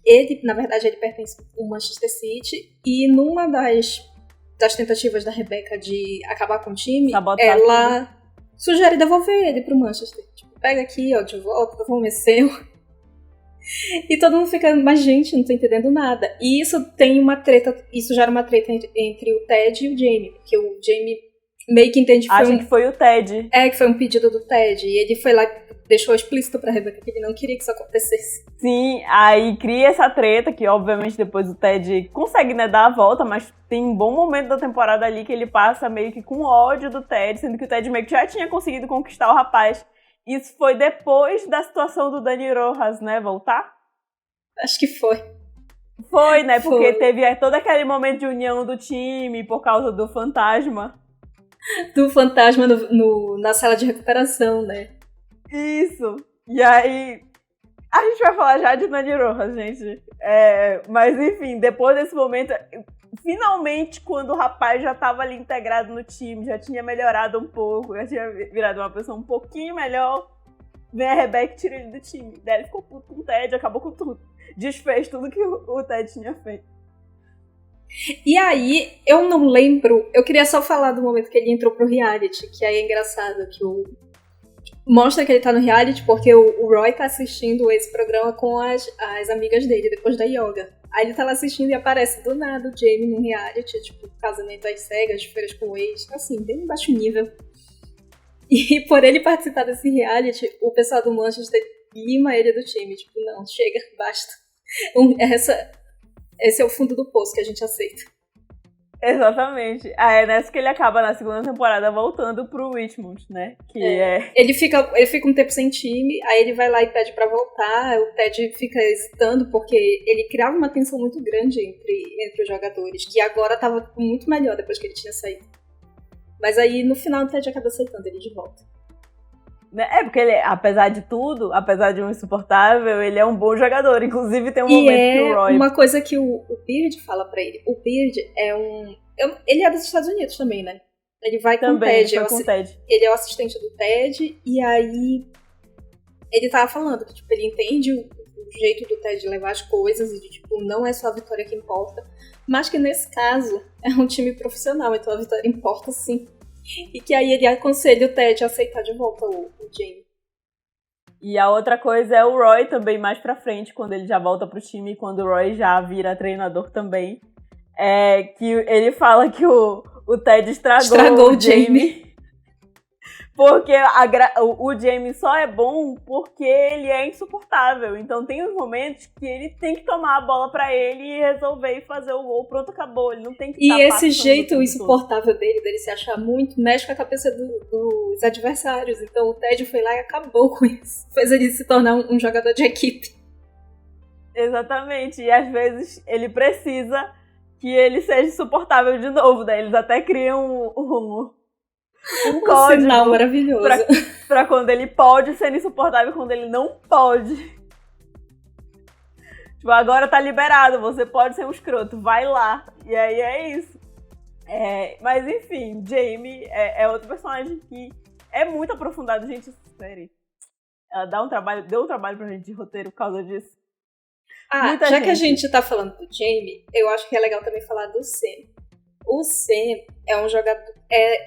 Ele, na verdade, ele pertence ao Manchester City, e numa das tentativas da Rebecca de acabar com o time, Sabotar ela sugere devolver ele pro Manchester. Tipo, pega aqui, ó, de volta, vamos é seu. E todo mundo fica, mas gente, não tô entendendo nada. E isso gera uma treta entre o Ted e o Jamie, porque o Jamie meio que entende que foi o Ted. Que foi um pedido do Ted. E ele foi lá e deixou explícito pra Rebecca que ele não queria que isso acontecesse. Sim, aí cria essa treta, que obviamente depois o Ted consegue, né, dar a volta, mas tem um bom momento da temporada ali que ele passa meio que com ódio do Ted, sendo que o Ted meio que já tinha conseguido conquistar o rapaz. Isso foi depois da situação do Dani Rojas, né, voltar? Acho que foi. Foi, né, porque teve todo aquele momento de união do time por causa do fantasma. Do fantasma na sala de recuperação, né? Isso. E aí, a gente vai falar já de Dani Rojas, gente. Mas enfim, depois desse momento, finalmente, quando o rapaz já tava ali integrado no time, já tinha melhorado um pouco, já tinha virado uma pessoa um pouquinho melhor, vem a Rebecca e tira ele do time. Daí ele ficou puto com o Ted, acabou com tudo. Desfez tudo que o Ted tinha feito. E aí, eu não lembro, eu queria só falar do momento que ele entrou pro reality, que aí é engraçado, que mostra que ele tá no reality porque o Roy tá assistindo esse programa com as amigas dele, depois da yoga. Aí ele tá lá assistindo e aparece do nada o Jamie num reality, tipo, casamento às cegas, de feiras com o ex, assim, bem baixo nível. E por ele participar desse reality, o pessoal do Manchester lima ele do time, tipo, não, chega, basta. Esse é o fundo do poço que a gente aceita. Exatamente. É nessa que ele acaba na segunda temporada voltando pro Richmond, né? Ele fica um tempo sem time, aí ele vai lá e pede pra voltar, o Ted fica hesitando porque ele criava uma tensão muito grande entre os jogadores, que agora tava muito melhor depois que ele tinha saído. Mas aí no final o Ted acaba aceitando ele de volta. Porque ele, apesar de tudo, apesar de um insuportável, ele é um bom jogador. Inclusive tem um momento que o Roy... uma coisa que o Beard fala pra ele. O Beard ele é dos Estados Unidos também, né? Ele vai com o Ted. Ele é o assistente do Ted. E aí ele tava falando que tipo, ele entende o jeito do Ted levar as coisas. E tipo, não é só a vitória que importa. Mas que nesse caso é um time profissional. Então a vitória importa sim. E que aí ele aconselha o Ted a aceitar de volta o Jamie. E a outra coisa é o Roy também mais pra frente, quando ele já volta pro time, quando o Roy já vira treinador também. Que ele fala que o Ted estragou o Jamie. Porque o Jamie só é bom porque ele é insuportável. Então tem uns momentos que ele tem que tomar a bola pra ele e resolver e fazer o gol. Pronto, acabou. Ele não tem que E esse jeito insuportável dele se achar muito, mexe com a cabeça dos adversários. Então o Ted foi lá e acabou com isso. Fez ele se tornar um jogador de equipe. Exatamente. E às vezes ele precisa que ele seja insuportável de novo. Daí eles até criam um código sinal maravilhoso pra quando ele pode ser insuportável, quando ele não pode. Tipo, agora tá liberado, você pode ser um escroto, vai lá. E aí é isso. Mas enfim, Jamie é outro personagem que é muito aprofundado. Gente, sério, ela deu um trabalho pra gente de roteiro por causa disso. Já que a gente tá falando do Jamie, eu acho que é legal também falar do Sam. O Sam é um jogador...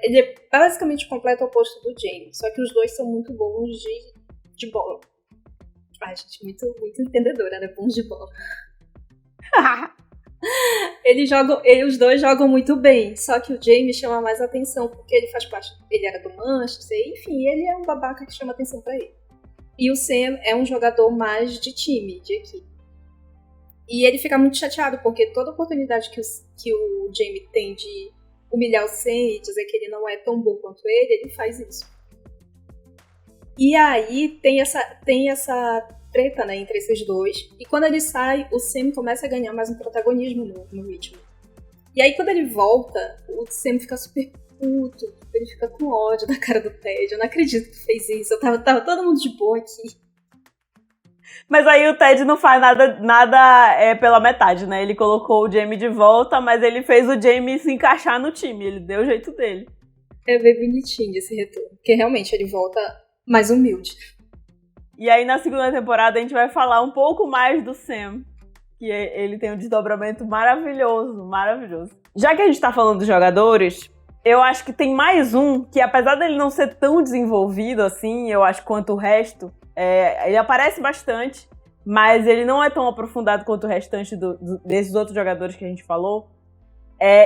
ele é basicamente o completo oposto do Jamie. Só que os dois são muito bons de bola. Gente, muito entendedora, né? Bons de bola. Os dois jogam muito bem. Só que o Jamie chama mais atenção porque ele faz parte... Ele era do Manchester, enfim, ele é um babaca que chama atenção pra ele. E o Sam é um jogador mais de time, de equipe. E ele fica muito chateado, porque toda oportunidade que o Jamie tem de humilhar o Sam e dizer que ele não é tão bom quanto ele faz isso. E aí tem essa treta, né, entre esses dois. E quando ele sai, o Sam começa a ganhar mais um protagonismo no ritmo. E aí quando ele volta, o Sam fica super puto, ele fica com ódio da cara do Ted. Eu não acredito que tu fez isso, eu tava todo mundo de boa aqui. Mas aí o Ted não faz nada pela metade, né? Ele colocou o Jamie de volta, mas ele fez o Jamie se encaixar no time. Ele deu o jeito dele. É bem bonitinho esse retorno. Porque realmente ele volta mais humilde. E aí na segunda temporada a gente vai falar um pouco mais do Sam. que ele tem um desdobramento maravilhoso, maravilhoso. Já que a gente tá falando dos jogadores, eu acho que tem mais um que, apesar dele não ser tão desenvolvido assim, eu acho, quanto o resto, ele aparece bastante, mas ele não é tão aprofundado quanto o restante desses outros jogadores que a gente falou.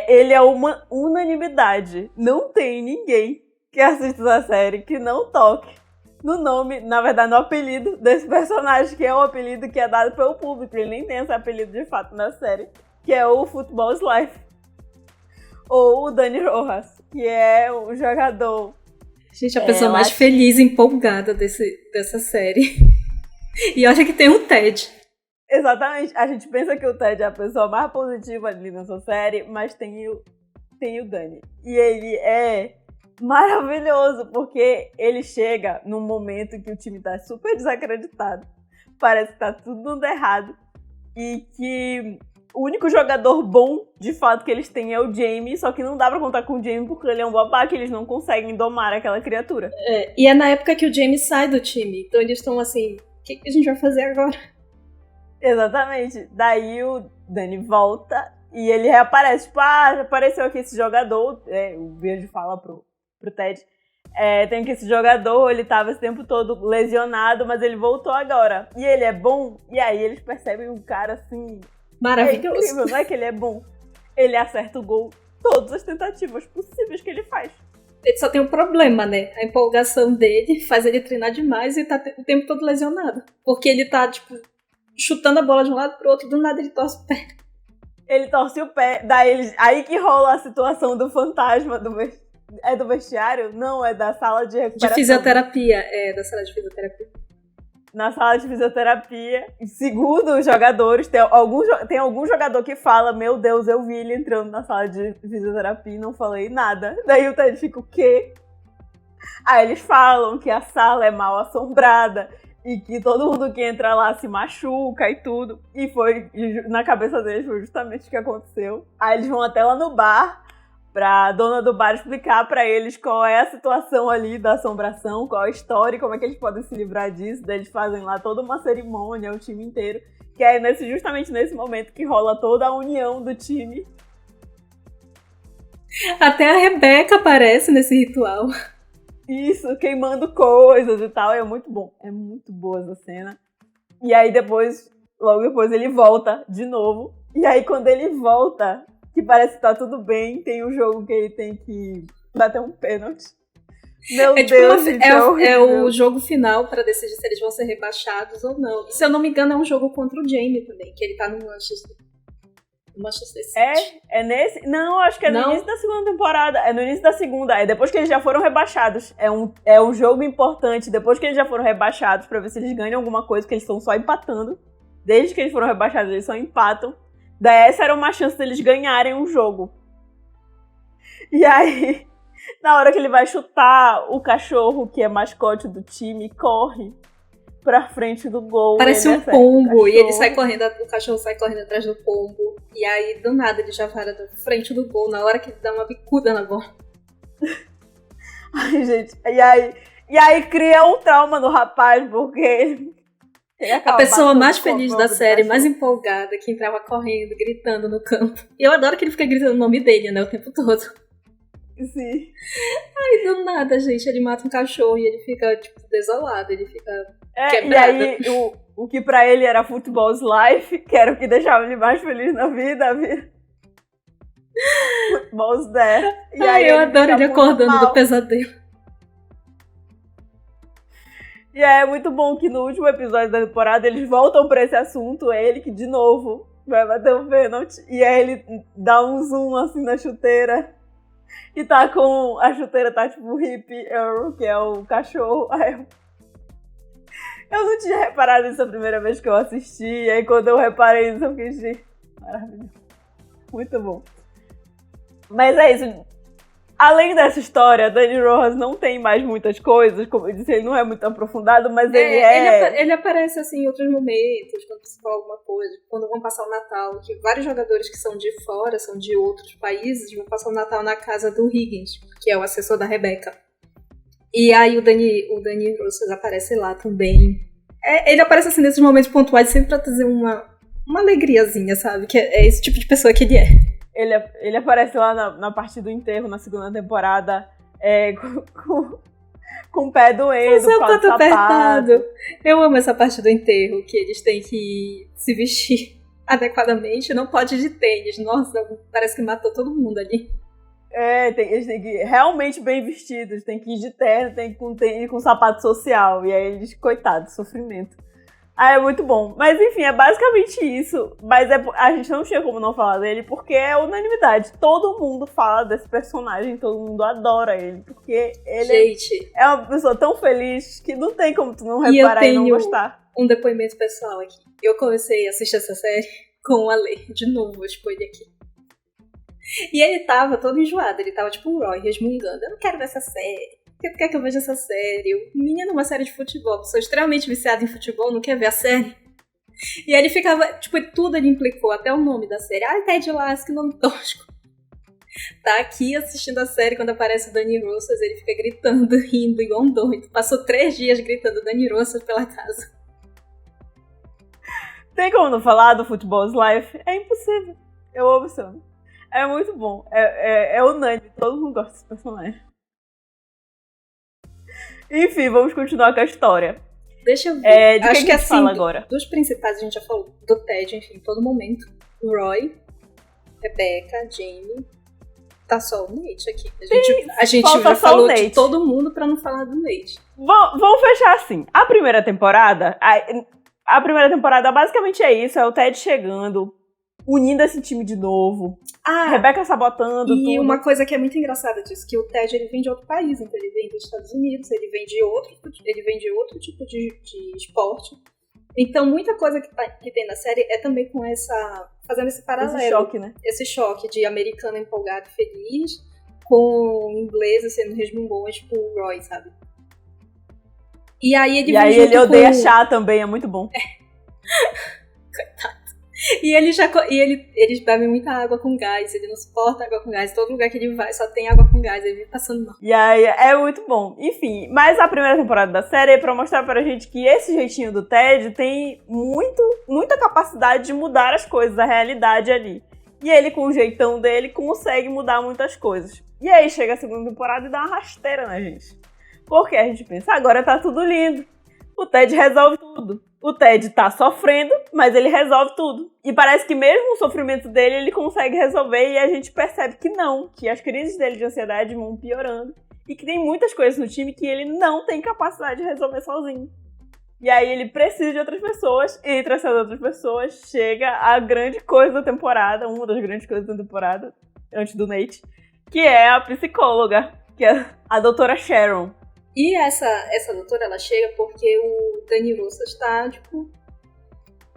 Ele é uma unanimidade. Não tem ninguém que assista a série que não toque no nome, na verdade, no apelido desse personagem, que é um apelido que é dado pelo público. Ele nem tem esse apelido de fato na série, que é o Football's Life. Ou o Dani Rojas, que é o jogador... Gente, a pessoa mais feliz e empolgada dessa série. E acha que tem o Ted. Exatamente. A gente pensa que o Ted é a pessoa mais positiva ali nessa série, mas tem o Dani. E ele é maravilhoso, porque ele chega num momento que o time tá super desacreditado. Parece que tá tudo dando errado. E que o único jogador bom, de fato, que eles têm é o Jamie, só que não dá pra contar com o Jamie porque ele é um babaca, eles não conseguem domar aquela criatura. E é na época que o Jamie sai do time. Então eles estão assim, o que a gente vai fazer agora? Exatamente. Daí o Dani volta e ele reaparece. Tipo, já apareceu aqui esse jogador. O Verde fala pro Ted. Tem aqui esse jogador, ele tava esse tempo todo lesionado, mas ele voltou agora. E ele é bom. E aí eles percebem um cara assim... Maravilhoso. É incrível, não é que ele é bom. Ele acerta o gol todas as tentativas possíveis que ele faz. Ele só tem um problema, né? A empolgação dele faz ele treinar demais e tá o tempo todo lesionado. Porque ele tá, tipo, chutando a bola de um lado pro outro, do nada ele torce o pé. Ele torce o pé, daí aí que rola a situação do fantasma É do vestiário? Não, é da sala de recuperação. De fisioterapia, da sala de fisioterapia. Na sala de fisioterapia, segundo os jogadores, tem algum jogador que fala: meu Deus, eu vi ele entrando na sala de fisioterapia e não falei nada. Daí o Ted fica, o quê? Aí eles falam que a sala é mal assombrada e que todo mundo que entra lá se machuca e tudo. E na cabeça deles foi justamente o que aconteceu. Aí eles vão até lá no bar pra dona do bar explicar pra eles qual é a situação ali da assombração, qual a história e como é que eles podem se livrar disso. Daí eles fazem lá toda uma cerimônia, o time inteiro, que é justamente nesse momento que rola toda a união do time. Até a Rebeca aparece nesse ritual. Isso, queimando coisas e tal, é muito bom. É muito boa essa cena. E aí logo depois ele volta de novo. E aí quando ele volta... que parece que tá tudo bem, tem um jogo que ele tem que bater um pênalti. Meu Deus, é o jogo final pra decidir se eles vão ser rebaixados ou não. Se eu não me engano, é um jogo contra o Jamie também, que ele tá no Manchester City. É nesse? Não, acho que é no início da segunda temporada. É no início da segunda. É depois que eles já foram rebaixados. É um jogo importante, depois que eles já foram rebaixados, pra ver se eles ganham alguma coisa, porque eles estão só empatando. Desde que eles foram rebaixados, eles só empatam. Daí essa era uma chance deles ganharem um jogo. E aí, na hora que ele vai chutar, o cachorro, que é mascote do time, corre pra frente do gol. Parece um pombo, e ele sai correndo, o cachorro sai correndo atrás do pombo. E aí, do nada, ele já para da frente do gol, na hora que ele dá uma bicuda na bola. Ai, gente, e aí cria um trauma no rapaz, porque... A pessoa mais feliz da série, mais empolgada, que entrava correndo, gritando no campo. E eu adoro que ele fica gritando o nome dele, né, o tempo todo. Sim. Aí, do nada, gente, ele mata um cachorro e ele fica, tipo, desolado, ele fica quebrado. E aí, o que pra ele era Football's Life, que era o que deixava ele mais feliz na vida, Football's Death. E aí eu adoro ele acordando do pesadelo. E é muito bom que no último episódio da temporada eles voltam pra esse assunto, ele que de novo vai bater um pênalti, e aí ele dá um zoom assim na chuteira, e a chuteira tá tipo Hip Earl, que é o cachorro. Aí eu não tinha reparado isso a primeira vez que eu assisti, e aí quando eu reparei isso eu fiquei, maravilhoso, muito bom. Mas é isso. Além dessa história, Dani Rojas não tem mais muitas coisas, como eu disse, ele não é muito aprofundado, mas ele aparece assim em outros momentos, quando se fala alguma coisa, quando vão passar o Natal, que vários jogadores que são de fora, são de outros países, vão passar o Natal na casa do Higgins, que é o assessor da Rebeca. E aí o Dani Rojas aparece lá também. Ele aparece assim nesses momentos pontuais, sempre pra trazer uma alegriazinha, sabe? Que é esse tipo de pessoa que ele é. Ele aparece lá na parte do enterro, na segunda temporada, com o pé doendo, com o sapato. Eu amo essa parte do enterro, que eles têm que se vestir adequadamente, não pode ir de tênis. Nossa, parece que matou todo mundo ali. Eles têm que ir realmente bem vestidos, tem que ir de terno, tem que ir com sapato social. E aí eles, coitados, sofrimento. É muito bom. Mas enfim, é basicamente isso. Mas a gente não tinha como não falar dele, porque é unanimidade. Todo mundo fala desse personagem, todo mundo adora ele. Porque ele é uma pessoa tão feliz que não tem como tu não reparar e não gostar. Um depoimento pessoal aqui. Eu comecei a assistir essa série com o Ale. De novo, vou expor ele aqui. E ele tava todo enjoado. Ele tava tipo o Roy, resmungando. Eu não quero ver essa série. Por que tu quer que eu veja essa série? Menino, uma série de futebol. Sou extremamente viciada em futebol, não quer ver a série? E aí ele ficava, tipo, tudo ele implicou, até o nome da série. Ted Lasso, que nome tosco. Tá aqui assistindo a série, quando aparece o Dani Roças, ele fica gritando, rindo, igual um doido. Passou 3 dias gritando Dani Roças pela casa. Tem como não falar do Football's Life? É impossível. Eu amo esse homem. É muito bom. É unânime. Todo mundo gosta desse personagem. Enfim, vamos continuar com a história. Deixa eu ver. Acho que assim, fala agora. Dos principais, a gente já falou do Ted, enfim, todo momento. Roy, Rebecca, Jamie. Tá só o Nate aqui. A gente já falou de todo mundo pra não falar do Nate. Vamos fechar assim. A primeira temporada basicamente é isso. É o Ted chegando, unindo esse time de novo. Rebecca sabotando tudo. E uma coisa que é muito engraçada disso, que o Ted ele vem de outro país, então ele vem dos Estados Unidos, ele vem de outro tipo de esporte. Então muita coisa que tem na série é também com fazendo esse paralelo. Esse choque, né? Esse choque de americano empolgado e feliz, com inglês sendo resmungões, tipo o Roy, sabe? E aí ele odeia chá também, é muito bom. Coitado. E eles bebem muita água com gás, ele não suporta água com gás. Todo lugar que ele vai só tem água com gás, ele vive passando mal. E aí é muito bom. Enfim, mas a primeira temporada da série é pra mostrar pra gente que esse jeitinho do Ted tem muita capacidade de mudar as coisas, a realidade ali. E ele, com o jeitão dele, consegue mudar muitas coisas. E aí chega a segunda temporada e dá uma rasteira na gente. Porque a gente pensa, agora tá tudo lindo. O Ted resolve tudo. O Ted tá sofrendo, mas ele resolve tudo. E parece que mesmo o sofrimento dele, ele consegue resolver e a gente percebe que não. Que as crises dele de ansiedade vão piorando. E que tem muitas coisas no time que ele não tem capacidade de resolver sozinho. E aí ele precisa de outras pessoas. Entre essas outras pessoas, chega a grande coisa da temporada. Uma das grandes coisas da temporada, antes do Nate. Que é a psicóloga, que é a doutora Sharon. E essa doutora, ela chega porque o Dani Roças tá, tipo...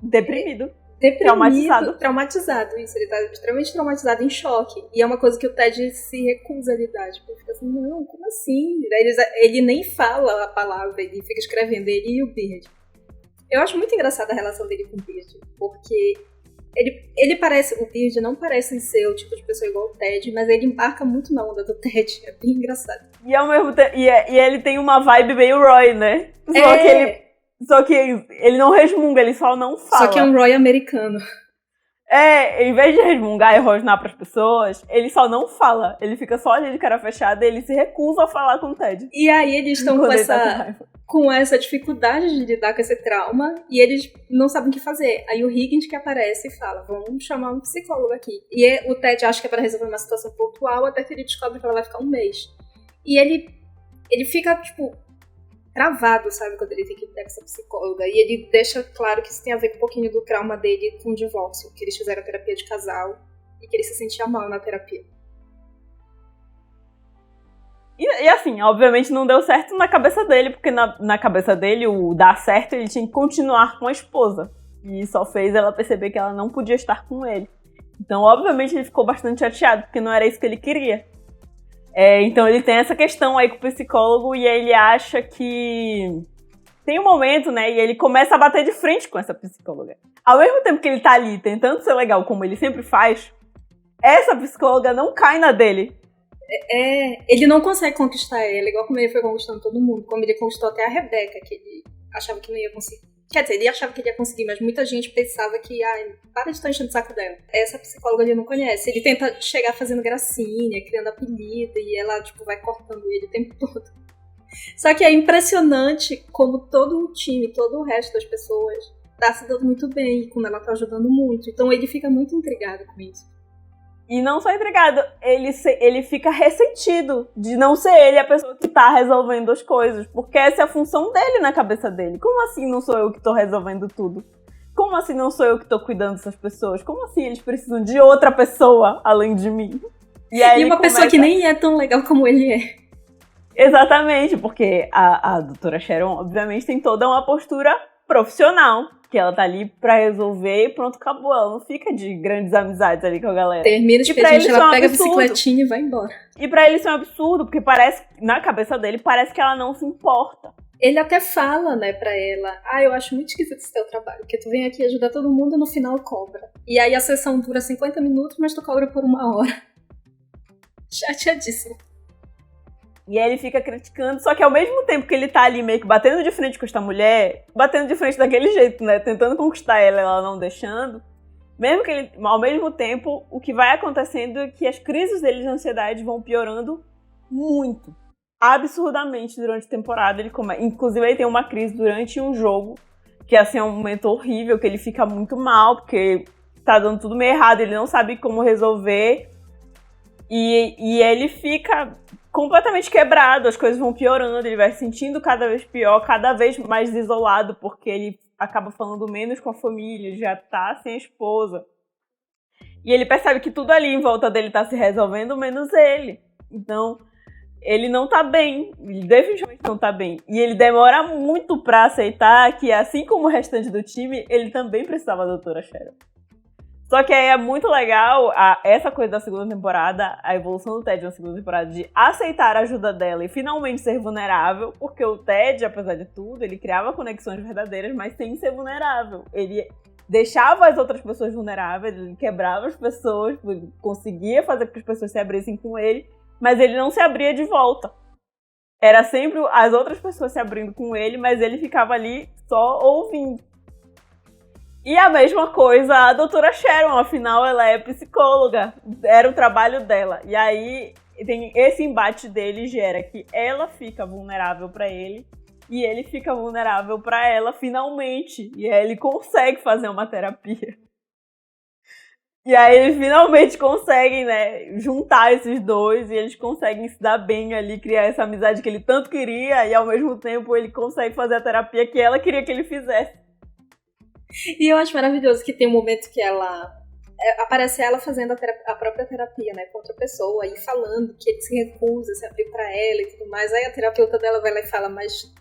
Deprimido. Traumatizado, isso. Ele tá extremamente traumatizado, em choque. E é uma coisa que o Ted se recusa a lidar. Tipo, ele fica assim, não, como assim? Ele nem fala a palavra, ele fica escrevendo, ele e o Beard. Eu acho muito engraçada a relação dele com o Beard, porque ele parece, o Beard não parece ser o tipo de pessoa igual o Ted, mas ele embarca muito na onda do Ted, é bem engraçado. E ao mesmo tempo, e ele tem uma vibe meio Roy, né? Só que ele não resmunga, ele só não fala. Só que é um Roy americano. Em vez de resmungar e rosnar pras pessoas, ele só não fala. Ele fica só ali de cara fechada e ele se recusa a falar com o Ted. E aí eles estão com essa dificuldade de lidar com esse trauma e eles não sabem o que fazer. Aí o Higgins que aparece e fala, vamos chamar um psicólogo aqui. E o Ted acha que é para resolver uma situação pontual, até que ele descobre que ela vai ficar 1 mês. E ele fica, tipo, travado, sabe, quando ele tem que ir com essa psicóloga. E ele deixa claro que isso tem a ver com um pouquinho do trauma dele com o divórcio, que eles fizeram terapia de casal e que ele se sentia mal na terapia. E assim, obviamente não deu certo na cabeça dele, porque na cabeça dele, o dar certo, ele tinha que continuar com a esposa. E só fez ela perceber que ela não podia estar com ele. Então, obviamente, ele ficou bastante chateado, porque não era isso que ele queria. Então ele tem essa questão aí com o psicólogo e ele acha que tem um momento, né, e ele começa a bater de frente com essa psicóloga. Ao mesmo tempo que ele tá ali tentando ser legal como ele sempre faz, essa psicóloga não cai na dele. Ele não consegue conquistar ela, igual como ele foi conquistando todo mundo, como ele conquistou até a Rebecca, que ele achava que não ia conseguir. Quer dizer, ele achava que ele ia conseguir, mas muita gente pensava que, para de estar enchendo o saco dela. Essa psicóloga ele não conhece. Ele tenta chegar fazendo gracinha, criando apelido, e ela, tipo, vai cortando ele o tempo todo. Só que é impressionante como todo o time, todo o resto das pessoas tá se dando muito bem, e como ela tá ajudando muito. Então ele fica muito intrigado com isso. E não só intrigado, ele fica ressentido de não ser ele a pessoa que tá resolvendo as coisas, porque essa é a função dele na cabeça dele. Como assim não sou eu que tô resolvendo tudo? Como assim não sou eu que tô cuidando dessas pessoas? Como assim eles precisam de outra pessoa além de mim? E uma pessoa que nem é tão legal como ele é. Exatamente, porque a doutora Sharon, obviamente, tem toda uma postura profissional, que ela tá ali pra resolver e pronto, acabou. Ela não fica de grandes amizades ali com a galera. Termina de expediente, ela pega a bicicletinha e vai embora. E pra ele isso é um absurdo, porque parece, na cabeça dele, parece que ela não se importa. Ele até fala, né, pra ela, eu acho muito esquisito esse teu trabalho, porque tu vem aqui ajudar todo mundo e no final cobra. E aí a sessão dura 50 minutos, mas tu cobra por 1 hora. Chateadíssimo. E aí ele fica criticando, só que ao mesmo tempo que ele tá ali meio que batendo de frente com esta mulher, batendo de frente daquele jeito, né, tentando conquistar ela não deixando, mesmo que ele, ao mesmo tempo, o que vai acontecendo é que as crises dele de ansiedade vão piorando muito, absurdamente durante a temporada. Inclusive ele tem uma crise durante um jogo, que assim é um momento horrível, que ele fica muito mal, porque tá dando tudo meio errado, ele não sabe como resolver, e ele fica completamente quebrado, as coisas vão piorando, ele vai se sentindo cada vez pior, cada vez mais isolado, porque ele acaba falando menos com a família, ele já tá sem a esposa. E ele percebe que tudo ali em volta dele tá se resolvendo, menos ele. Então, ele não tá bem, ele definitivamente não tá bem. E ele demora muito pra aceitar que, assim como o restante do time, ele também precisava da doutora Sharon. Só que aí é muito legal essa coisa da segunda temporada, a evolução do Ted na segunda temporada, de aceitar a ajuda dela e finalmente ser vulnerável, porque o Ted, apesar de tudo, ele criava conexões verdadeiras, mas sem ser vulnerável. Ele deixava as outras pessoas vulneráveis, ele quebrava as pessoas, conseguia fazer com que as pessoas se abrissem com ele, mas ele não se abria de volta. Era sempre as outras pessoas se abrindo com ele, mas ele ficava ali só ouvindo. E a mesma coisa a doutora Sharon, afinal ela é psicóloga, era o trabalho dela. E aí tem esse embate dele gera que ela fica vulnerável pra ele e ele fica vulnerável pra ela finalmente. E aí ele consegue fazer uma terapia. E aí eles finalmente conseguem, né, juntar esses dois e eles conseguem se dar bem ali, criar essa amizade que ele tanto queria e ao mesmo tempo ele consegue fazer a terapia que ela queria que ele fizesse. E eu acho maravilhoso que tem um momento que aparece ela fazendo a própria terapia, né, com outra pessoa, e falando que ele se recusa a se abrir pra ela e tudo mais. Aí a terapeuta dela vai lá e fala, mas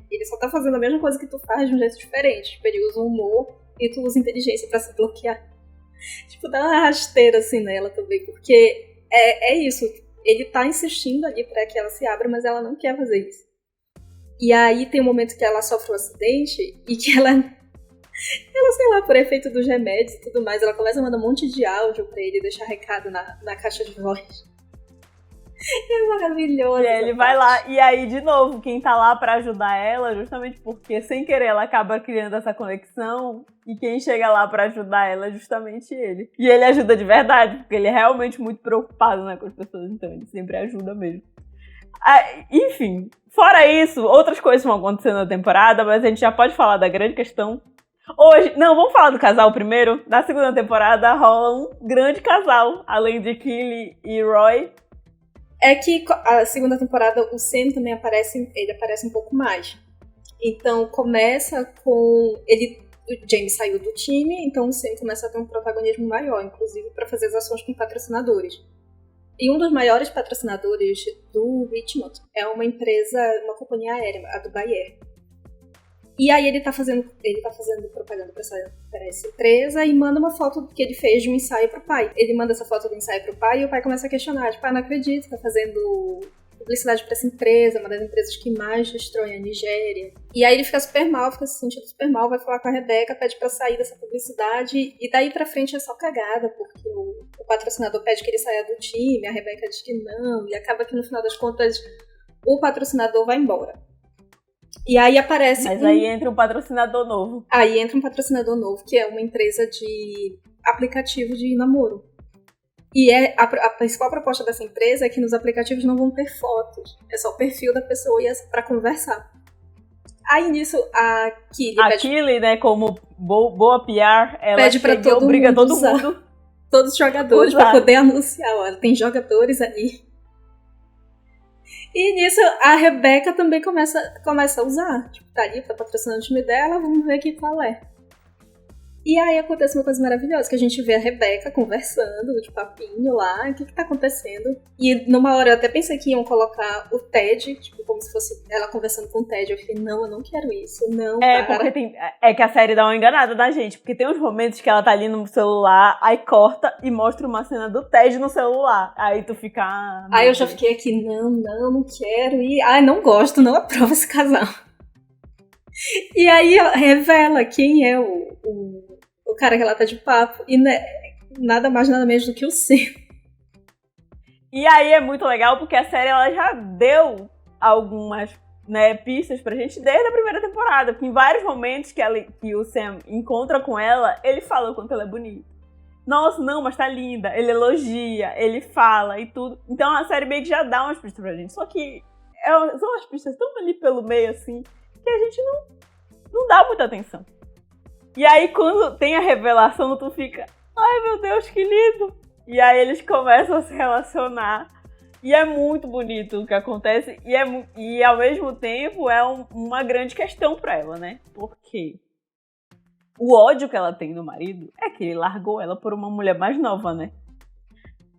ele só tá fazendo a mesma coisa que tu faz de um jeito diferente. Tipo, ele usa humor e tu usa inteligência pra se bloquear. Tipo, dá uma rasteira assim nela também, porque é isso. Ele tá insistindo ali pra que ela se abra, mas ela não quer fazer isso. E aí tem um momento que ela sofre um acidente e que ela, sei lá, por efeito dos remédios e tudo mais, ela começa a mandar um monte de áudio pra ele deixar recado na caixa de voz. É maravilhoso. E aí ele vai lá, e aí, de novo, quem tá lá pra ajudar ela, justamente porque, sem querer, ela acaba criando essa conexão, e quem chega lá pra ajudar ela é justamente ele. E ele ajuda de verdade, porque ele é realmente muito preocupado, né, com as pessoas, então ele sempre ajuda mesmo. Enfim, fora isso, outras coisas vão acontecendo na temporada, mas a gente já pode falar da grande questão. Hoje, não, vamos falar do casal primeiro. Na segunda temporada rola um grande casal, além de Kelly e Roy. É que a segunda temporada o Sam também aparece um pouco mais. Então começa com o James saiu do time, então o Sam começa a ter um protagonismo maior, inclusive para fazer as ações com patrocinadores. E um dos maiores patrocinadores do Richmond é uma companhia aérea, a Dubai Air. E aí ele tá fazendo propaganda pra essa empresa e manda uma foto que ele fez de um ensaio pro pai. Ele manda essa foto do ensaio pro pai e o pai começa a questionar, tipo, não acredito, tá fazendo publicidade pra essa empresa, uma das empresas que mais destrói a Nigéria. E aí ele fica super mal, fica se sentindo super mal, vai falar com a Rebecca, pede pra sair dessa publicidade, e daí pra frente é só cagada, porque o patrocinador pede que ele saia do time, a Rebecca diz que não, e acaba que no final das contas o patrocinador vai embora. E aí aparece... Mas aí entra um patrocinador novo. Aí entra um patrocinador novo, que é uma empresa de aplicativo de namoro. E a principal proposta dessa empresa é que nos aplicativos não vão ter fotos. É só o perfil da pessoa pra conversar. Aí nisso a Kylie... A Kylie, né, como boa PR, ela pede pra chega e obriga todo mundo... Todos os jogadores pra poder anunciar. Olha, tem jogadores ali. E nisso a Rebeca também começa a usar. Tipo, tá ali, tá patrocinando o time dela, vamos ver aqui qual é. E aí acontece uma coisa maravilhosa, que a gente vê a Rebeca conversando, de papinho lá, o que tá acontecendo? E numa hora eu até pensei que iam colocar o Ted, tipo, como se fosse ela conversando com o Ted. Eu falei, não, eu não quero isso, não, porque é que a série dá uma enganada na gente, porque tem uns momentos que ela tá ali no celular, aí corta e mostra uma cena do Ted no celular. Aí tu fica... Aí eu já fiquei aqui, não quero ir. Ai, não gosto, não aprovo esse casal. E aí revela quem é o cara que ela tá de papo, e nada mais, nada menos do que o Sam. E aí é muito legal, porque a série ela já deu algumas, né, pistas pra gente desde a primeira temporada, porque em vários momentos que o Sam encontra com ela, ele fala o quanto ela é bonita. Nossa, não, mas tá linda. Ele elogia, ele fala e tudo. Então a série meio que já dá umas pistas pra gente, só que são umas pistas tão ali pelo meio, assim, que a gente não dá muita atenção. E aí, quando tem a revelação, tu fica... Ai, meu Deus, que lindo! E aí, eles começam a se relacionar. E é muito bonito o que acontece. E ao mesmo tempo, é uma grande questão pra ela, né? Porque o ódio que ela tem do marido é que ele largou ela por uma mulher mais nova, né?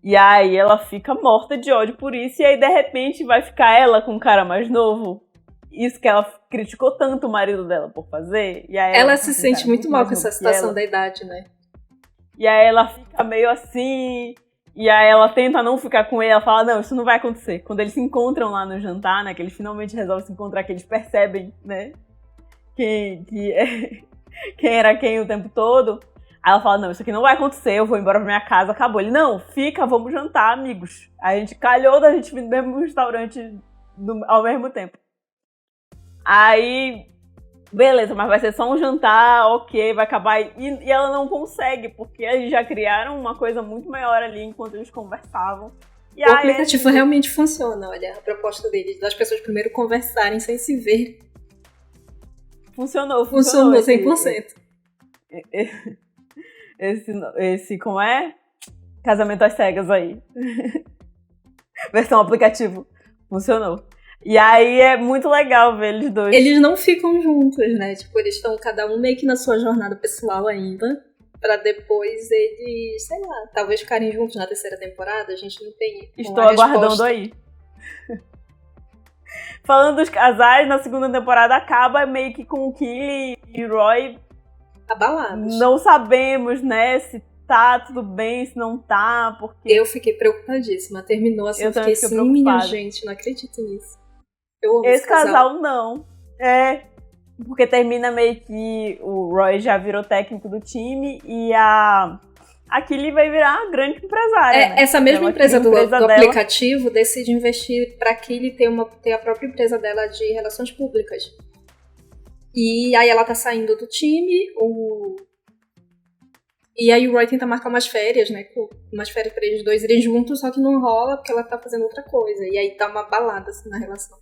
E aí, ela fica morta de ódio por isso. E aí, de repente, vai ficar ela com um cara mais novo. Isso que ela criticou tanto o marido dela por fazer. E aí ela se sente muito mal com essa situação da idade, né? E aí ela fica meio assim. E aí ela tenta não ficar com ele. Ela fala, não, isso não vai acontecer. Quando eles se encontram lá no jantar, né? Que eles finalmente resolvem se encontrar, que eles percebem, né? Quem era quem o tempo todo. Aí ela fala, não, isso aqui não vai acontecer. Eu vou embora pra minha casa, acabou. Ele, não, fica, vamos jantar, amigos. Aí a gente calhou da gente vir no mesmo restaurante ao mesmo tempo. Aí, beleza, mas vai ser só um jantar, ok, vai acabar. E ela não consegue, porque eles já criaram uma coisa muito maior ali enquanto eles conversavam. E o aplicativo realmente funciona, olha, a proposta deles, das pessoas primeiro conversarem sem se ver. Funcionou 100%. Esse, como é? Casamento às cegas aí. Versão aplicativo. Funcionou. E aí é muito legal ver eles dois. Eles não ficam juntos, né? Tipo, eles estão cada um meio que na sua jornada pessoal ainda, pra depois eles, sei lá, talvez ficarem juntos na terceira temporada. A gente não tem. Estou aguardando aí. Falando dos casais, na segunda temporada acaba meio que com o Kylie e Roy abalados. Não sabemos, né, se tá tudo bem, se não tá, porque... Eu fiquei preocupadíssima. Terminou assim, eu fiquei assim, minha gente, não acredito nisso. Eu amo esse casal não. Porque termina meio que o Roy já virou técnico do time e a Kylie vai virar a grande empresária. Né? Essa mesma empresa do aplicativo decide investir pra Kylie ter a própria empresa dela de relações públicas. E aí ela tá saindo do time, e aí o Roy tenta marcar umas férias, né? Umas férias pra eles dois irem juntos, só que não rola porque ela tá fazendo outra coisa. E aí dá uma balada assim na relação.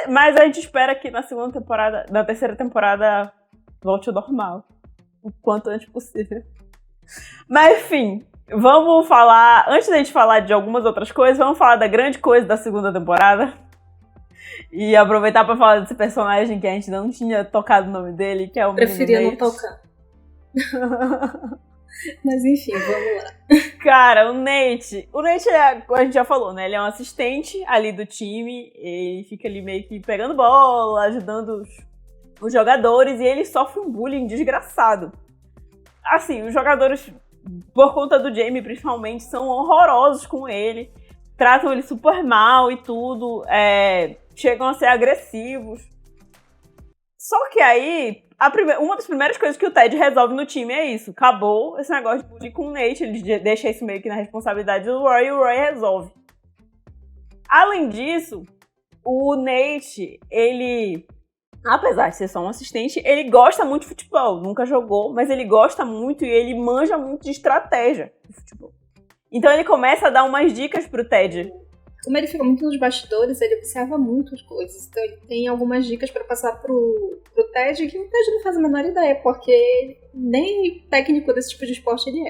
Mas a gente espera que na terceira temporada volte ao normal. O quanto antes possível. Mas enfim, vamos falar... Antes da gente falar de algumas outras coisas, vamos falar da grande coisa da segunda temporada. E aproveitar pra falar desse personagem que a gente não tinha tocado o nome dele, que é o Preferia não tocar. Mas enfim, vamos lá. Cara, o Nate, a gente já falou, né? Ele é um assistente ali do time, ele fica ali meio que pegando bola, ajudando os jogadores, e ele sofre um bullying desgraçado. Assim, os jogadores, por conta do Jamie principalmente, são horrorosos com ele, tratam ele super mal e tudo, chegam a ser agressivos. Só que aí, uma das primeiras coisas que o Ted resolve no time é isso. Acabou esse negócio de bullying com o Nate, ele deixa isso meio que na responsabilidade do Roy e o Roy resolve. Além disso, o Nate, ele, apesar de ser só um assistente, ele gosta muito de futebol. Nunca jogou, mas ele gosta muito e ele manja muito de estratégia de futebol. Então ele começa a dar umas dicas pro Ted. Como ele fica muito nos bastidores, ele observa muitas coisas. Então ele tem algumas dicas pra passar pro Ted que o Ted não faz a menor ideia, porque nem técnico desse tipo de esporte ele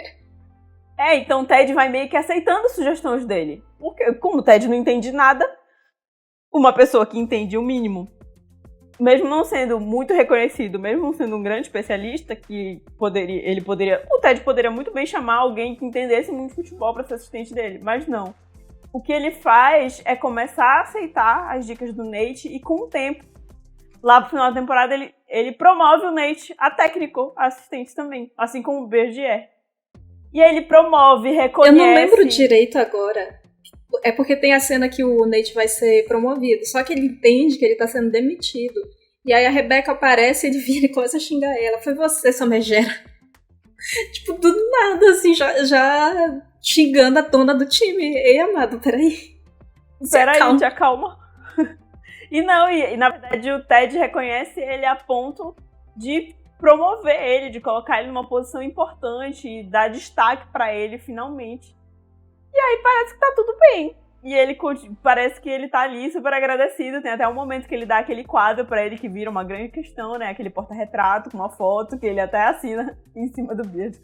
é. Então o Ted vai meio que aceitando sugestões dele. Porque como o Ted não entende nada, uma pessoa que entende o mínimo, mesmo não sendo muito reconhecido, mesmo não sendo um grande especialista, o Ted poderia muito bem chamar alguém que entendesse muito futebol para ser assistente dele, mas não. O que ele faz é começar a aceitar as dicas do Nate e com o tempo, lá pro final da temporada, ele promove o Nate a técnico, a assistente também, assim como o Bergier. E aí ele promove, reconhece... Eu não lembro direito agora. É porque tem a cena que o Nate vai ser promovido, só que ele entende que ele tá sendo demitido. E aí a Rebecca aparece, ele vira e começa a xingar ela. Foi você, sua megera. Tipo, do nada, assim, já xingando a dona do time. Ei, amado, peraí. Peraí, te acalma. E na verdade o Ted reconhece ele a ponto de promover ele, de colocar ele numa posição importante e dar destaque pra ele finalmente. E aí parece que tá tudo bem. E ele parece que ele tá ali super agradecido. Tem até um momento que ele dá aquele quadro pra ele que vira uma grande questão, né? Aquele porta-retrato com uma foto que ele até assina em cima do Beard.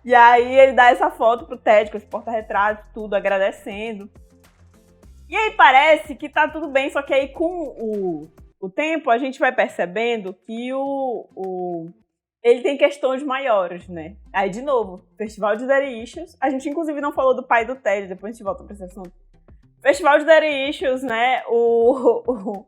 E aí ele dá essa foto pro Ted com esse porta-retrato, tudo, agradecendo. E aí parece que tá tudo bem, só que aí com o tempo a gente vai percebendo que ele tem questões maiores, né? Aí, de novo, Festival de Daddy Issues. A gente, inclusive, não falou do pai do Ted, depois a gente volta pra esse assunto. Festival de Daddy Issues, né? O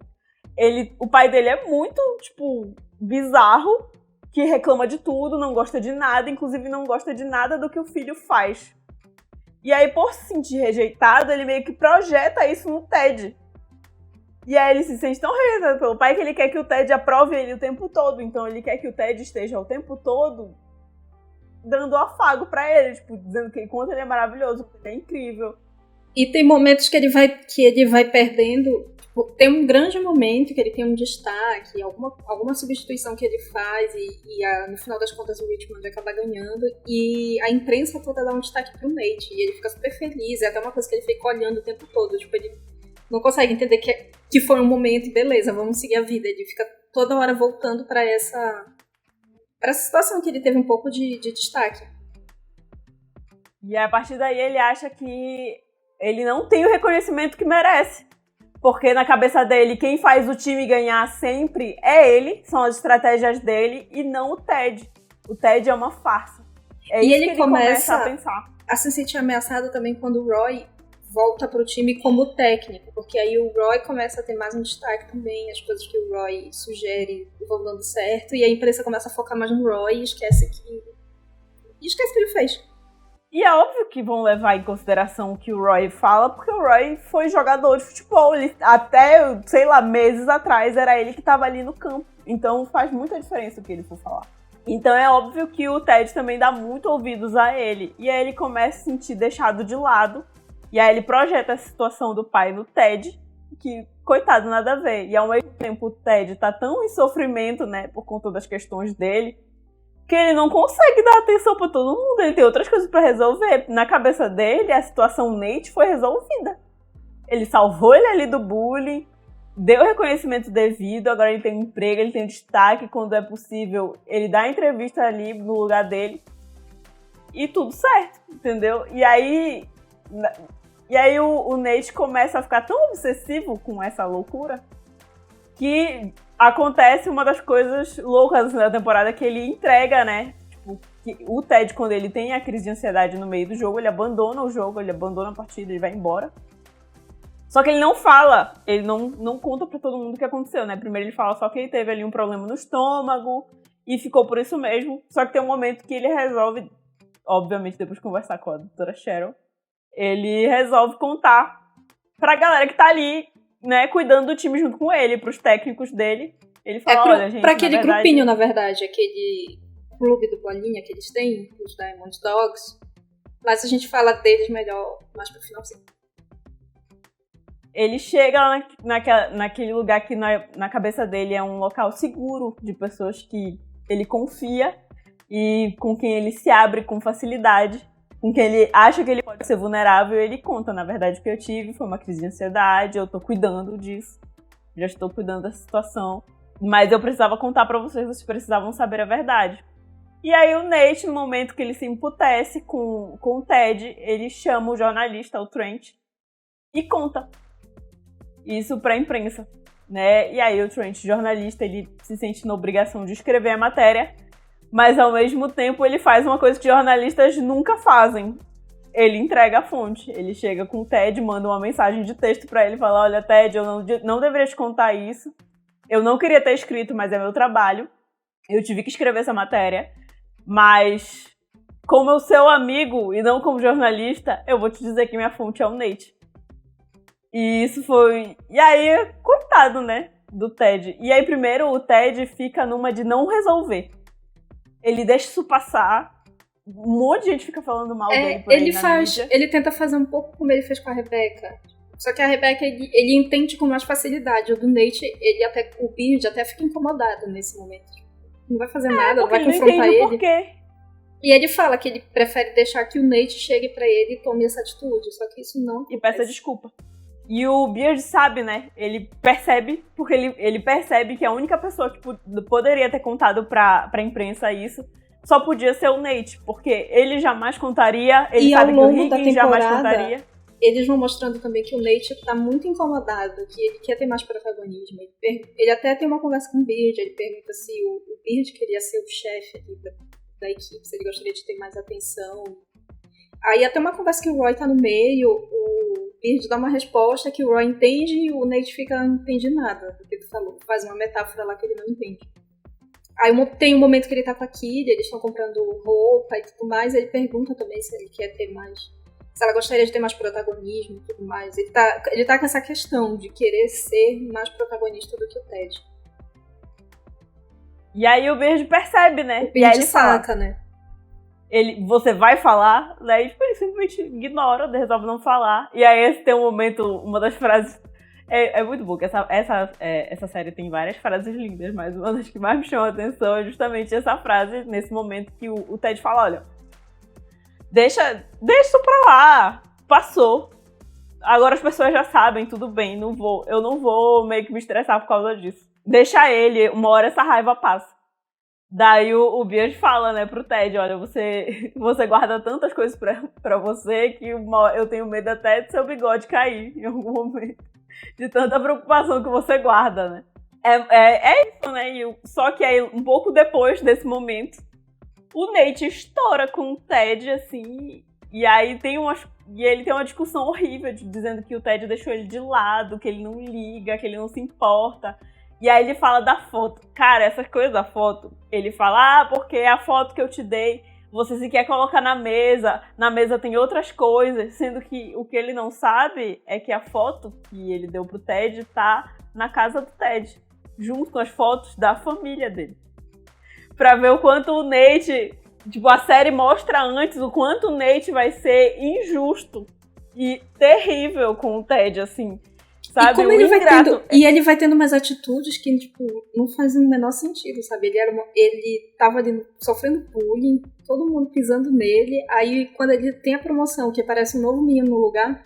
pai dele é muito, tipo, bizarro, que reclama de tudo, não gosta de nada, inclusive não gosta de nada do que o filho faz. E aí, por se sentir rejeitado, ele meio que projeta isso no Ted. E aí ele se sente tão rejeitado pelo pai que ele quer que o Ted aprove ele o tempo todo. Então ele quer que o Ted esteja o tempo todo dando afago pra ele, tipo, dizendo que quanto ele é maravilhoso, que ele é incrível. E tem momentos que ele vai perdendo. Tipo, tem um grande momento que ele tem um destaque, alguma substituição que ele faz no final das contas o Richmond acaba ganhando e a imprensa toda dá um destaque pro Nate e ele fica super feliz. É até uma coisa que ele fica olhando o tempo todo, tipo, ele não consegue entender que foi um momento e beleza, vamos seguir a vida. Ele fica toda hora voltando pra essa situação que ele teve um pouco de destaque. E a partir daí ele acha que ele não tem o reconhecimento que merece. Porque na cabeça dele, quem faz o time ganhar sempre é ele, são as estratégias dele e não o Ted. O Ted é uma farsa. É e isso ele que ele começa a pensar. A se sentir ameaçado também quando o Roy volta pro time como técnico, porque aí o Roy começa a ter mais um destaque também, as coisas que o Roy sugere vão dando certo, e a imprensa começa a focar mais no Roy e esquece que ele fez. E é óbvio que vão levar em consideração o que o Roy fala, porque o Roy foi jogador de futebol, até, sei lá, meses atrás era ele que tava ali no campo, então faz muita diferença o que ele for falar. Então é óbvio que o Ted também dá muito ouvidos a ele, e aí ele começa a se sentir deixado de lado. E aí ele projeta a situação do pai no Ted, que, coitado, nada a ver. E ao mesmo tempo o Ted tá tão em sofrimento, né, por conta das questões dele, que ele não consegue dar atenção pra todo mundo. Ele tem outras coisas pra resolver. Na cabeça dele, a situação Nate foi resolvida. Ele salvou ele ali do bullying, deu o reconhecimento devido, agora ele tem um emprego, ele tem um destaque, quando é possível, ele dá a entrevista ali no lugar dele. E tudo certo, entendeu? E aí o Nate começa a ficar tão obsessivo com essa loucura que acontece uma das coisas loucas da temporada que ele entrega, né? Tipo, que o Ted, quando ele tem a crise de ansiedade no meio do jogo, ele abandona o jogo, ele abandona a partida, ele vai embora. Só que ele não fala, ele não conta pra todo mundo o que aconteceu, né? Primeiro ele fala só que ele teve ali um problema no estômago e ficou por isso mesmo. Só que tem um momento que ele resolve, obviamente depois de conversar com a doutora Cheryl, ele resolve contar pra galera que tá ali, né, cuidando do time junto com ele, pros técnicos dele. Ele fala, olha, gente, pra aquele grupinho, na verdade, aquele clube do Bolinha que eles têm, os Diamond Dogs. Mas a gente fala deles melhor mais pro finalzinho. Ele chega lá naquele lugar que na cabeça dele é um local seguro de pessoas que ele confia e com quem ele se abre com facilidade, com quem ele acha que ele pode ser vulnerável. E ele conta, na verdade, o que eu tive foi uma crise de ansiedade, eu tô cuidando disso, já estou cuidando dessa situação, mas eu precisava contar pra vocês precisavam saber a verdade. E aí o Nate, no momento que ele se emputece com o Ted, ele chama o jornalista, o Trent, e conta isso pra imprensa, né? E aí o Trent, jornalista, ele se sente na obrigação de escrever a matéria, mas ao mesmo tempo ele faz uma coisa que jornalistas nunca fazem. Ele entrega a fonte. Ele chega com o Ted, manda uma mensagem de texto pra ele, fala: olha, Ted, eu não deveria te contar isso. Eu não queria ter escrito, mas é meu trabalho. Eu tive que escrever essa matéria. Mas, como eu seu amigo e não como jornalista, eu vou te dizer que minha fonte é o Nate. E isso foi... E aí, coitado, né? Do Ted. E aí, primeiro, o Ted fica numa de não resolver. Ele deixa isso passar. Um monte de gente fica falando mal dele por aí na mídia. Ele tenta fazer um pouco como ele fez com a Rebecca. Só que a Rebecca, ele entende com mais facilidade. O do Nate, o Beard até fica incomodado nesse momento. Não vai fazer nada, não vai confrontar ele. Por quê? E ele fala que ele prefere deixar que o Nate chegue pra ele e tome essa atitude. Só que isso não acontece. E peça desculpa. E o Beard sabe, né? Ele percebe, porque ele percebe que a única pessoa que poderia ter contado pra imprensa isso só podia ser o Nate, porque ele jamais contaria, ele sabe que o Higgins jamais contaria. Eles vão mostrando também que o Nate tá muito incomodado, que ele quer ter mais protagonismo. Ele até tem uma conversa com o Beard, ele pergunta se o Beard queria ser o chefe ali da equipe, se ele gostaria de ter mais atenção. Aí até uma conversa que o Roy tá no meio, o Beard dá uma resposta que o Roy entende e o Nate não entende nada do que tu falou. Faz uma metáfora lá que ele não entende. Aí tem um momento que ele tá com a Kiri, eles estão comprando roupa e tudo mais, ele pergunta também se ele quer ter mais... Se ela gostaria de ter mais protagonismo e tudo mais. Ele tá com essa questão de querer ser mais protagonista do que o Ted. E aí o Beard percebe, né? O Beard saca, né? Você vai falar, né? E ele simplesmente ignora, resolve não falar. E aí esse tem um momento, uma das frases... É muito bom, que essa série tem várias frases lindas, mas uma das que mais me chama a atenção é justamente essa frase, nesse momento que o Ted fala, olha, deixa isso pra lá, passou. Agora as pessoas já sabem, tudo bem, eu não vou meio que me estressar por causa disso. Deixa ele, uma hora essa raiva passa. Daí o Beard fala, né, pro Ted, olha, você guarda tantas coisas pra você que eu tenho medo até de seu bigode cair em algum momento. De tanta preocupação que você guarda, né? É isso, né? Só que aí, um pouco depois desse momento, o Nate estoura com o Ted, assim, e aí ele tem uma discussão horrível, dizendo que o Ted deixou ele de lado, que ele não liga, que ele não se importa. E aí ele fala da foto. Cara, essas coisas da foto, ele fala, porque a foto que eu te dei, você se quer colocar na mesa tem outras coisas, sendo que o que ele não sabe é que a foto que ele deu pro Ted tá na casa do Ted, junto com as fotos da família dele. Pra ver o quanto o Nate, a série mostra antes o quanto o Nate vai ser injusto e terrível com o Ted, assim. Sabe? E como ele vai tendo umas atitudes que, não fazem o menor sentido, sabe? Ele tava ali sofrendo bullying, todo mundo pisando nele, aí quando ele tem a promoção, que aparece um novo menino no lugar,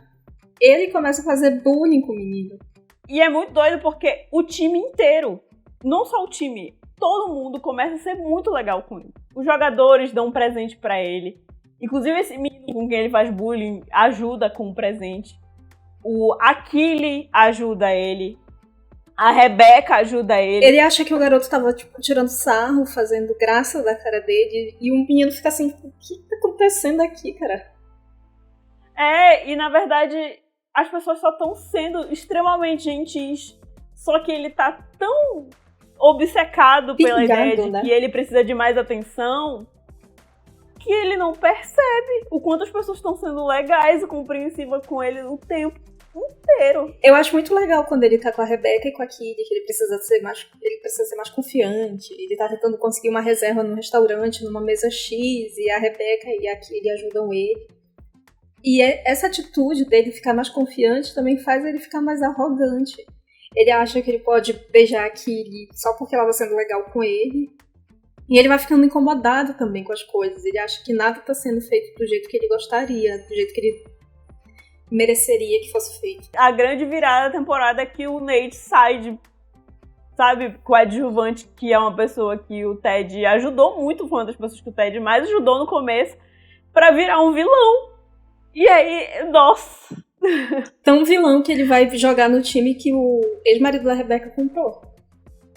ele começa a fazer bullying com o menino. E é muito doido porque o time inteiro, não só o time, todo mundo começa a ser muito legal com ele. Os jogadores dão um presente pra ele. Inclusive esse menino com quem ele faz bullying ajuda com um presente. O Achille ajuda ele. A Rebecca ajuda ele. Ele acha que o garoto tava, tirando sarro, fazendo graça da cara dele. E um menino fica assim, o que tá acontecendo aqui, cara? E na verdade, as pessoas só estão sendo extremamente gentis. Só que ele tá tão obcecado pela ideia de que ele precisa de mais atenção, que ele não percebe o quanto as pessoas estão sendo legais e compreensivas com ele o tempo inteiro. Eu acho muito legal quando ele tá com a Rebecca e com a Kiri, que ele precisa ser mais confiante. Ele tá tentando conseguir uma reserva no restaurante, numa mesa X, e a Rebecca e a Kiri ajudam ele. E essa atitude dele ficar mais confiante também faz ele ficar mais arrogante. Ele acha que ele pode beijar a Kylie só porque ela tá sendo legal com ele. E ele vai ficando incomodado também com as coisas. Ele acha que nada tá sendo feito do jeito que ele gostaria, do jeito que ele mereceria que fosse feito. A grande virada da temporada é que o Nate sai de, sabe, coadjuvante, que é uma pessoa que o Ted ajudou muito, foi uma das pessoas que o Ted mais ajudou no começo, pra virar um vilão. E aí, nossa... Tão vilão que ele vai jogar no time que o ex-marido da Rebecca comprou.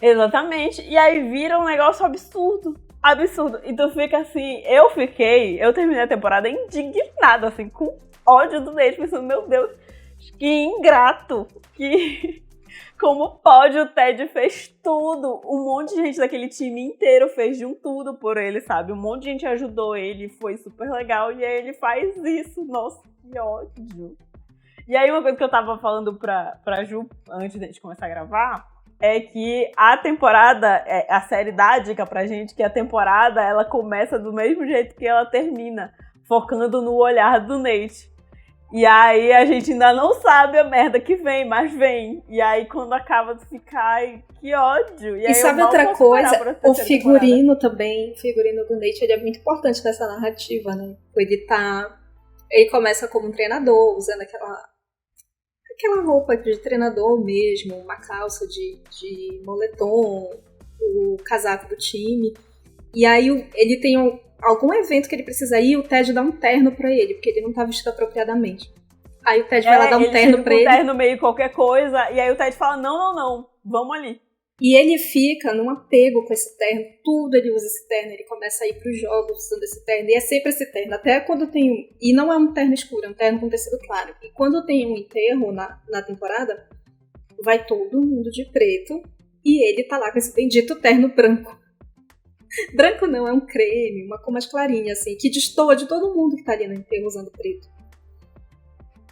Exatamente. E aí vira um negócio absurdo. Absurdo. Então fica assim, eu terminei a temporada indignada, assim, com ódio do Nate, pensando, meu Deus, que ingrato, que... Como pode, o Ted fez tudo. Um monte de gente daquele time inteiro fez de um tudo por ele, sabe? Um monte de gente ajudou ele, foi super legal, e aí ele faz isso. Nossa, que ódio. E aí uma coisa que eu tava falando pra Ju, antes de começar a gravar, é que a temporada, a série dá a dica pra gente que a temporada, ela começa do mesmo jeito que ela termina, focando no olhar do Nate. E aí a gente ainda não sabe a merda que vem, mas vem. E aí quando acaba de ficar, ai, que ódio. E sabe outra coisa? O figurino também, o figurino do Nate, ele é muito importante nessa narrativa, né? Ele começa como um treinador, usando aquela roupa de treinador mesmo, uma calça de moletom, o casaco do time. E aí ele tem algum evento que ele precisa ir, o Ted dá um terno pra ele, porque ele não tá vestido apropriadamente. Aí o Ted vai lá dar um terno pra ele. Um terno meio qualquer coisa, e aí o Ted fala, não, vamos ali. E ele fica num apego com esse terno, tudo ele usa esse terno, ele começa a ir pros jogos usando esse terno, e é sempre esse terno, até quando tem um... E não é um terno escuro, é um terno com tecido claro. E quando tem um enterro na temporada, vai todo mundo de preto, e ele tá lá com esse bendito terno branco. Branco não, é um creme, uma cor mais clarinha, assim, que destoa de todo mundo que tá ali no enterro usando preto.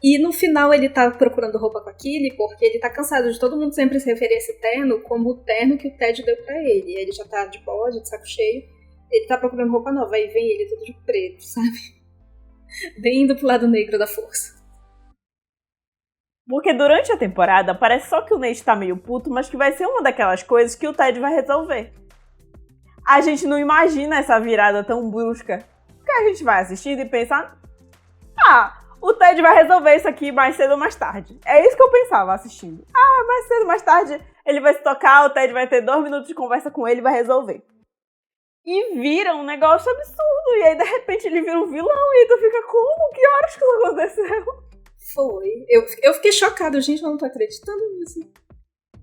E no final ele tá procurando roupa com a Kylie, porque ele tá cansado de todo mundo sempre se referir a esse terno como o terno que o Ted deu pra ele. Ele já tá de bode, de saco cheio, ele tá procurando roupa nova, aí vem ele todo de preto, sabe? Bem indo pro lado negro da força. Porque durante a temporada parece só que o Nate tá meio puto, mas que vai ser uma daquelas coisas que o Ted vai resolver. A gente não imagina essa virada tão brusca. Porque a gente vai assistindo e pensa, o Ted vai resolver isso aqui mais cedo ou mais tarde. É isso que eu pensava assistindo. Mais cedo ou mais tarde ele vai se tocar, o Ted vai ter 2 minutos de conversa com ele e vai resolver. E vira um negócio absurdo. E aí, de repente, ele vira um vilão. E aí tu fica, como? Que horas que isso aconteceu? Foi. Eu fiquei chocada. Gente, eu não tô acreditando nisso.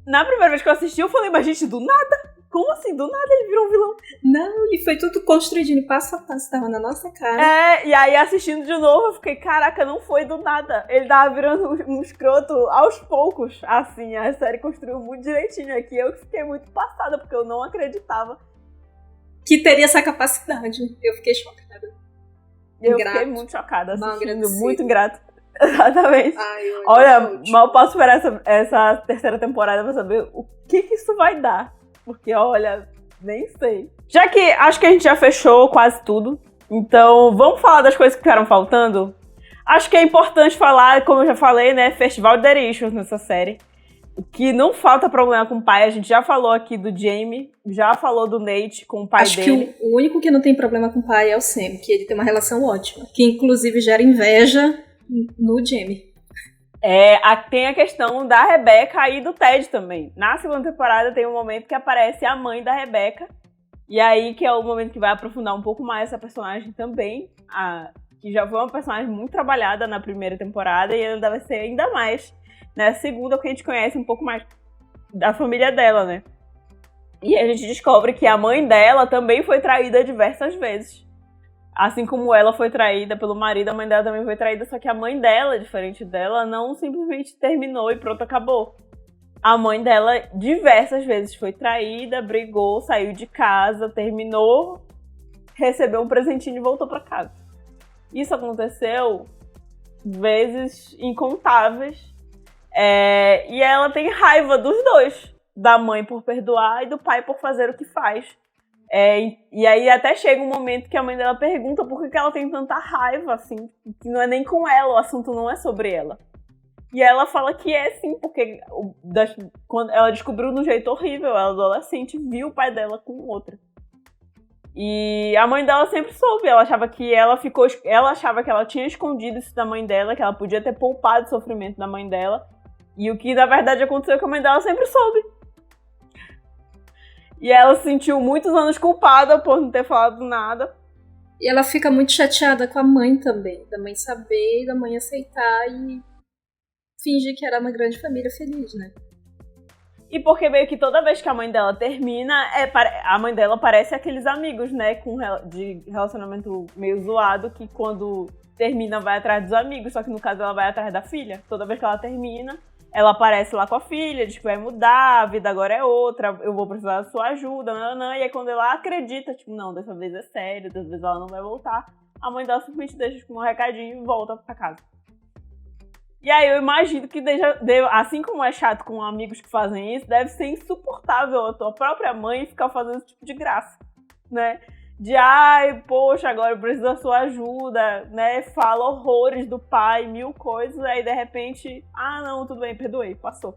Na primeira vez que eu assisti, eu falei, mas gente, do nada? Como assim? Do nada ele virou um vilão? Não, e foi tudo construído passo a passo, tava na nossa cara. E aí assistindo de novo, eu fiquei, caraca, não foi do nada. Ele tava virando um escroto aos poucos, assim, a série construiu muito direitinho aqui. Eu fiquei muito passada, porque eu não acreditava. Que teria essa capacidade. Eu fiquei chocada. Eu fiquei muito chocada, assistindo, muito ingrato. Exatamente. Olha, mal posso esperar essa terceira temporada pra saber o que isso vai dar. Porque, olha, nem sei. Já que acho que a gente já fechou quase tudo, então vamos falar das coisas que ficaram faltando? Acho que é importante falar, como eu já falei, né, Festival de Daddy Issues nessa série. Que não falta problema com o pai, a gente já falou aqui do Jamie, já falou do Nate com o pai dele. Acho que o único que não tem problema com o pai é o Sam, que ele tem uma relação ótima, que inclusive gera inveja no Jamie. Tem a questão da Rebecca e do Ted também. Na segunda temporada tem um momento que aparece a mãe da Rebecca. E aí que é o momento que vai aprofundar um pouco mais essa personagem também. Que já foi uma personagem muito trabalhada na primeira temporada e ainda vai ser ainda mais na segunda, porque a gente conhece um pouco mais da família dela, né? E a gente descobre que a mãe dela também foi traída diversas vezes. Assim como ela foi traída pelo marido, a mãe dela também foi traída, só que a mãe dela, diferente dela, não simplesmente terminou e pronto, acabou. A mãe dela diversas vezes foi traída, brigou, saiu de casa, terminou, recebeu um presentinho e voltou pra casa. Isso aconteceu vezes incontáveis. E ela tem raiva dos dois. Da mãe por perdoar e do pai por fazer o que faz. E aí até chega um momento que a mãe dela pergunta por que ela tem tanta raiva, assim, que não é nem com ela, o assunto não é sobre ela. E ela fala que é sim, porque quando ela descobriu de um jeito horrível, ela adolescente viu o pai dela com outra. E a mãe dela sempre soube, ela achava que ela tinha escondido isso da mãe dela, que ela podia ter poupado o sofrimento da mãe dela. E o que na verdade aconteceu é que a mãe dela sempre soube. E ela se sentiu muitos anos culpada por não ter falado nada. E ela fica muito chateada com a mãe também, da mãe saber, da mãe aceitar e fingir que era uma grande família feliz, né? E porque meio que toda vez que a mãe dela termina, a mãe dela parece aqueles amigos, né, de relacionamento meio zoado, que quando termina vai atrás dos amigos, só que no caso ela vai atrás da filha. Toda vez que ela termina, ela aparece lá com a filha, diz que vai mudar, a vida agora é outra, eu vou precisar da sua ajuda, nananã. E aí quando ela acredita, tipo, não, dessa vez é sério, dessa vez ela não vai voltar, a mãe dela simplesmente deixa com um recadinho e volta pra casa. E aí eu imagino que, assim como é chato com amigos que fazem isso, deve ser insuportável a tua própria mãe ficar fazendo esse tipo de graça, né? De, ai, poxa, agora eu preciso da sua ajuda, né? Fala horrores do pai, 1000 coisas, aí de repente, não, tudo bem, perdoei, passou.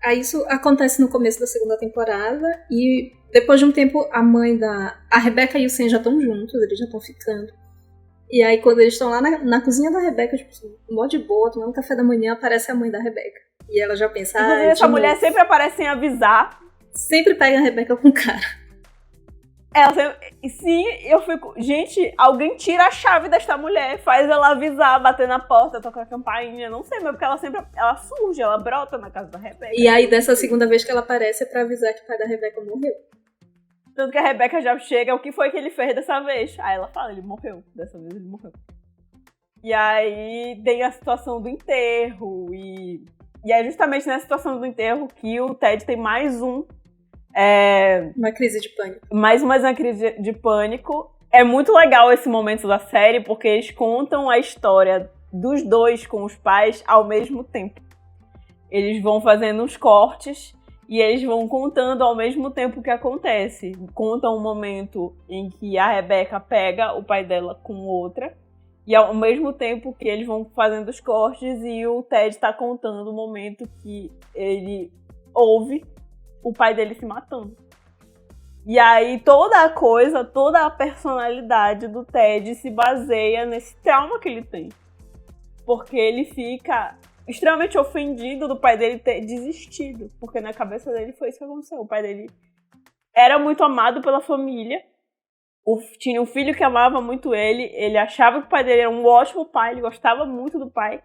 Aí isso acontece no começo da segunda temporada e depois de um tempo a Rebecca e o Sam já estão juntos, eles já estão ficando. E aí quando eles estão lá na cozinha da Rebecca, tipo, mó de boa, tomando café da manhã, aparece a mãe da Rebecca. E ela já pensa, inclusive, essa mulher sempre aparece sem avisar. Sempre pega a Rebecca com cara. Sim, eu fico... Gente, alguém tira a chave desta mulher, faz ela avisar, bater na porta, tocar a campainha, não sei, mas porque ela surge, ela brota na casa da Rebecca. E aí dessa segunda vez que ela aparece é pra avisar que o pai da Rebecca morreu. Tanto que a Rebecca já chega, o que foi que ele fez dessa vez? Aí ela fala, ele morreu, dessa vez ele morreu. E aí tem a situação do enterro, e é justamente nessa situação do enterro que o Ted tem mais uma crise de pânico. Mais uma crise de pânico. É muito legal esse momento da série, porque eles contam a história dos dois com os pais ao mesmo tempo. Eles vão fazendo uns cortes e eles vão contando ao mesmo tempo o que acontece. Contam um momento em que a Rebecca pega o pai dela com outra, e ao mesmo tempo que eles vão fazendo os cortes e o Ted tá contando o momento que ele ouve o pai dele se matando. E aí toda a personalidade do Ted se baseia nesse trauma que ele tem. Porque ele fica extremamente ofendido do pai dele ter desistido. Porque na cabeça dele foi isso que aconteceu. O pai dele era muito amado pela família. Tinha um filho que amava muito ele. Ele achava que o pai dele era um ótimo pai. Ele gostava muito do pai.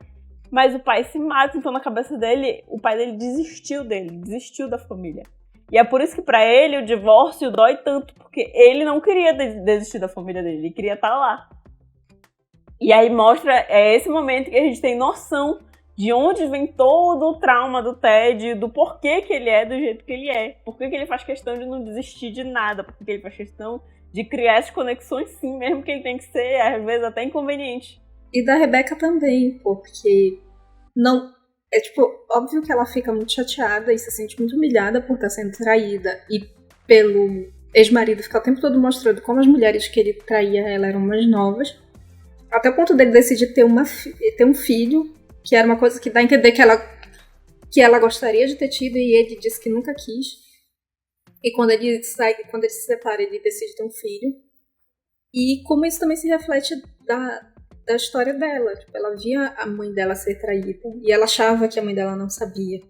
Mas o pai se mata. Então na cabeça dele, o pai dele desistiu dele. Desistiu da família. E é por isso que pra ele o divórcio dói tanto. Porque ele não queria desistir da família dele. Ele queria estar lá. E aí mostra esse momento que a gente tem noção de onde vem todo o trauma do Ted, do porquê que ele é do jeito que ele é. Por que ele faz questão de não desistir de nada. Por que ele faz questão de criar essas conexões, sim, mesmo que ele tem que ser, às vezes, até inconveniente. E da Rebecca também, porque não... É tipo, óbvio que ela fica muito chateada e se sente muito humilhada por estar sendo traída. E pelo ex-marido ficar o tempo todo mostrando como as mulheres que ele traía ela eram mais novas. Até o ponto dele decidir ter um filho, que era uma coisa que dá a entender que ela gostaria de ter tido e ele disse que nunca quis. E quando ele se separa, ele decide ter um filho. E como isso também se reflete da história dela. Tipo, ela via a mãe dela ser traída e ela achava que a mãe dela não sabia.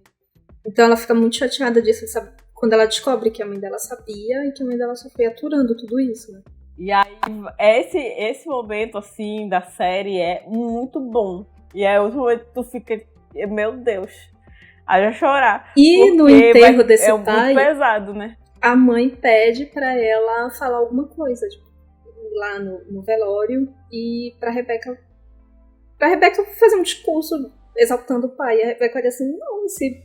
Então ela fica muito chateada disso, sabe? Quando ela descobre que a mãe dela sabia e que a mãe dela só foi aturando tudo isso, né? E aí, esse momento, assim, da série é muito bom. E aí, outro momento tu fica, meu Deus, aí já chorar. E no enterro desse pai, muito pesado, né? A mãe pede pra ela falar alguma coisa, tipo, lá no velório, e pra Rebecca fazer um discurso exaltando o pai. E a Rebecca olha assim, não, esse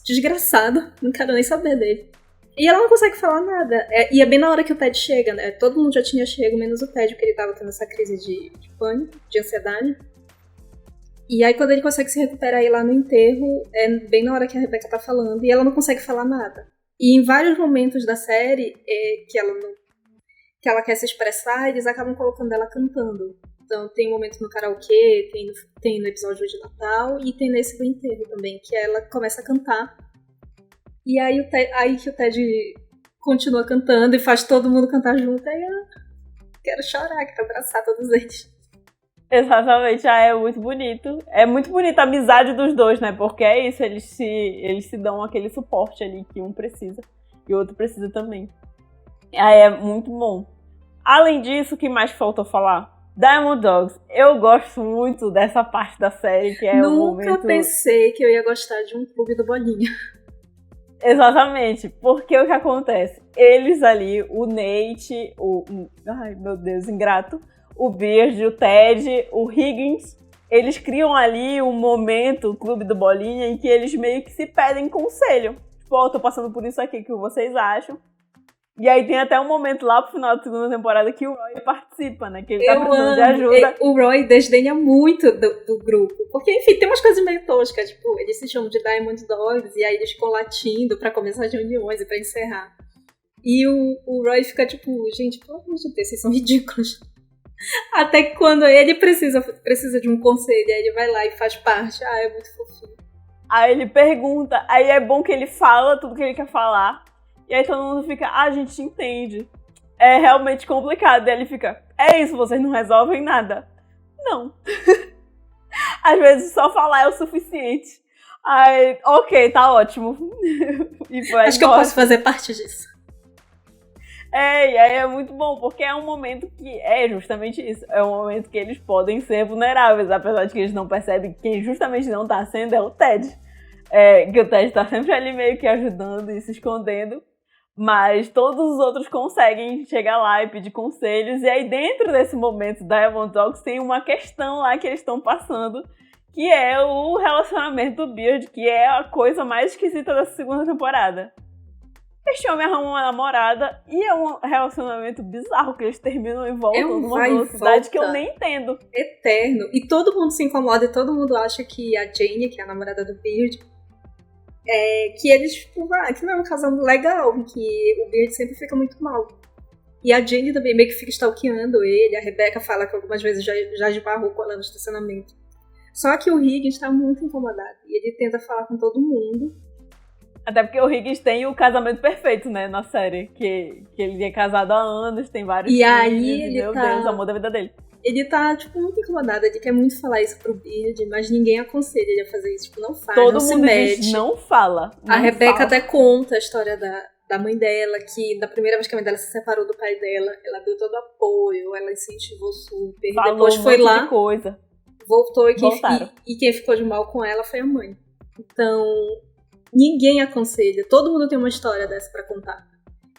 desgraçado, não quero nem saber dele. E ela não consegue falar nada. E é bem na hora que o Ted chega, né? Todo mundo já tinha chego, menos o Ted, porque ele tava tendo essa crise de pânico, de ansiedade. E aí quando ele consegue se recuperar e ir lá no enterro, é bem na hora que a Rebecca tá falando, e ela não consegue falar nada. E em vários momentos da série, que ela que ela quer se expressar, eles acabam colocando ela cantando. Então tem um momento no karaokê, tem no episódio de Natal e tem nesse do enterro também, que ela começa a cantar. E aí, que o Ted continua cantando e faz todo mundo cantar junto, aí eu quero chorar, quero abraçar todos eles. Exatamente, é muito bonito. É muito bonita a amizade dos dois, né? Porque é isso, eles se dão aquele suporte ali que um precisa e o outro precisa também. Aí é muito bom. Além disso, o que mais faltou falar? Diamond Dogs. Eu gosto muito dessa parte da série, que é o momento... Nunca pensei que eu ia gostar de um clube do Bolinha. Exatamente, porque o que acontece? Eles ali, o Nate, ai meu Deus, ingrato, o Beard, o Ted, o Higgins, eles criam ali um momento, o clube do Bolinha, em que eles meio que se pedem conselho. Tipo, eu tô passando por isso aqui, o que vocês acham? E aí tem até um momento lá pro final da segunda temporada que o Roy participa, né? Que ele tá precisando de ajuda. O Roy desdenha muito do grupo. Porque, enfim, tem umas coisas meio toscas. Tipo, eles se chamam de Diamond Dogs e aí eles ficam latindo pra começar as reuniões e pra encerrar. E o Roy fica tipo, gente, pelo amor de Deus, vocês são ridículos. Até que quando ele precisa de um conselho, aí ele vai lá e faz parte. Ah, é muito fofinho. Aí ele pergunta, aí é bom que ele fala tudo que ele quer falar. E aí todo mundo fica, a gente entende. É realmente complicado. E ele fica, é isso, vocês não resolvem nada. Não. Às vezes só falar é o suficiente. Aí, ok, tá ótimo. E acho que eu posso fazer parte disso. E aí é muito bom, porque é um momento que é justamente isso. É um momento que eles podem ser vulneráveis, apesar de que eles não percebem que quem justamente não tá sendo é o Ted. Que o Ted tá sempre ali meio que ajudando e se escondendo. Mas todos os outros conseguem chegar lá e pedir conselhos. E aí dentro desse momento da Diamond Dogs tem uma questão lá que eles estão passando, que é o relacionamento do Beard, que é a coisa mais esquisita dessa segunda temporada. Este homem arruma uma namorada e é um relacionamento bizarro, que eles terminam e voltam numa velocidade que eu nem entendo. Eterno. E todo mundo se incomoda e todo mundo acha que a Jane, que é a namorada do Beard, que eles, tipo, que não é um casal legal, que o Beard sempre fica muito mal. E a Jane também meio que fica stalkeando ele, a Rebecca fala que algumas vezes já esbarrou com ela no estacionamento. Só que o Higgins tá muito incomodado, e ele tenta falar com todo mundo. Até porque o Higgins tem o casamento perfeito, né, na série, que ele é casado há anos, tem vários filhos, aí ele meu Deus, o amor da vida dele. Ele tá, tipo, muito incomodado. Ele quer muito falar isso pro Beard, mas ninguém aconselha ele a fazer isso. Tipo, não faz, todo não se mundo mete. Diz, não fala. A Rebecca até conta a história da mãe dela, que da primeira vez que a mãe dela se separou do pai dela, ela deu todo apoio, ela incentivou super. Falou depois foi lá, de coisa. Voltou e quem ficou de mal com ela foi a mãe. Então, ninguém aconselha. Todo mundo tem uma história dessa pra contar.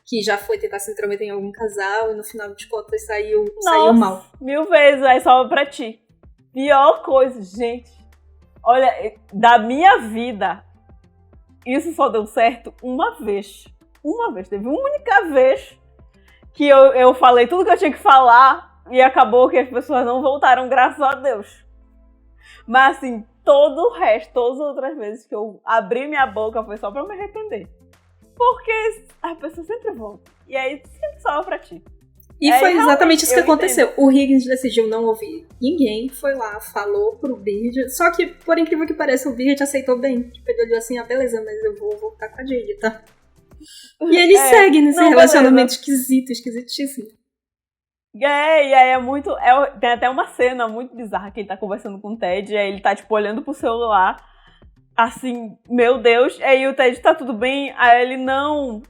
Que já foi tentar se intrometer em algum casal e no final de contas saiu mal. 1000 vezes, aí sobra pra ti. Pior coisa, gente. Olha, da minha vida, isso só deu certo uma vez. Uma vez. Teve uma única vez que eu falei tudo que eu tinha que falar e acabou que as pessoas não voltaram, graças a Deus. Mas assim, todo o resto, todas as outras vezes que eu abri minha boca foi só pra me arrepender. Porque a pessoa sempre volta. E aí sempre sobra pra ti. E foi exatamente isso que aconteceu. O Higgins decidiu não ouvir ninguém, foi lá, falou pro Beard. Só que, por incrível que pareça, o Beard aceitou bem. Tipo, ele olhou assim, beleza, mas eu vou voltar com a Jade, tá? E ele segue nesse relacionamento esquisitíssimo. E aí é muito... tem até uma cena muito bizarra que ele tá conversando com o Ted, e aí ele tá, tipo, olhando pro celular, assim, meu Deus, aí o Ted, tá tudo bem? Aí ele, não,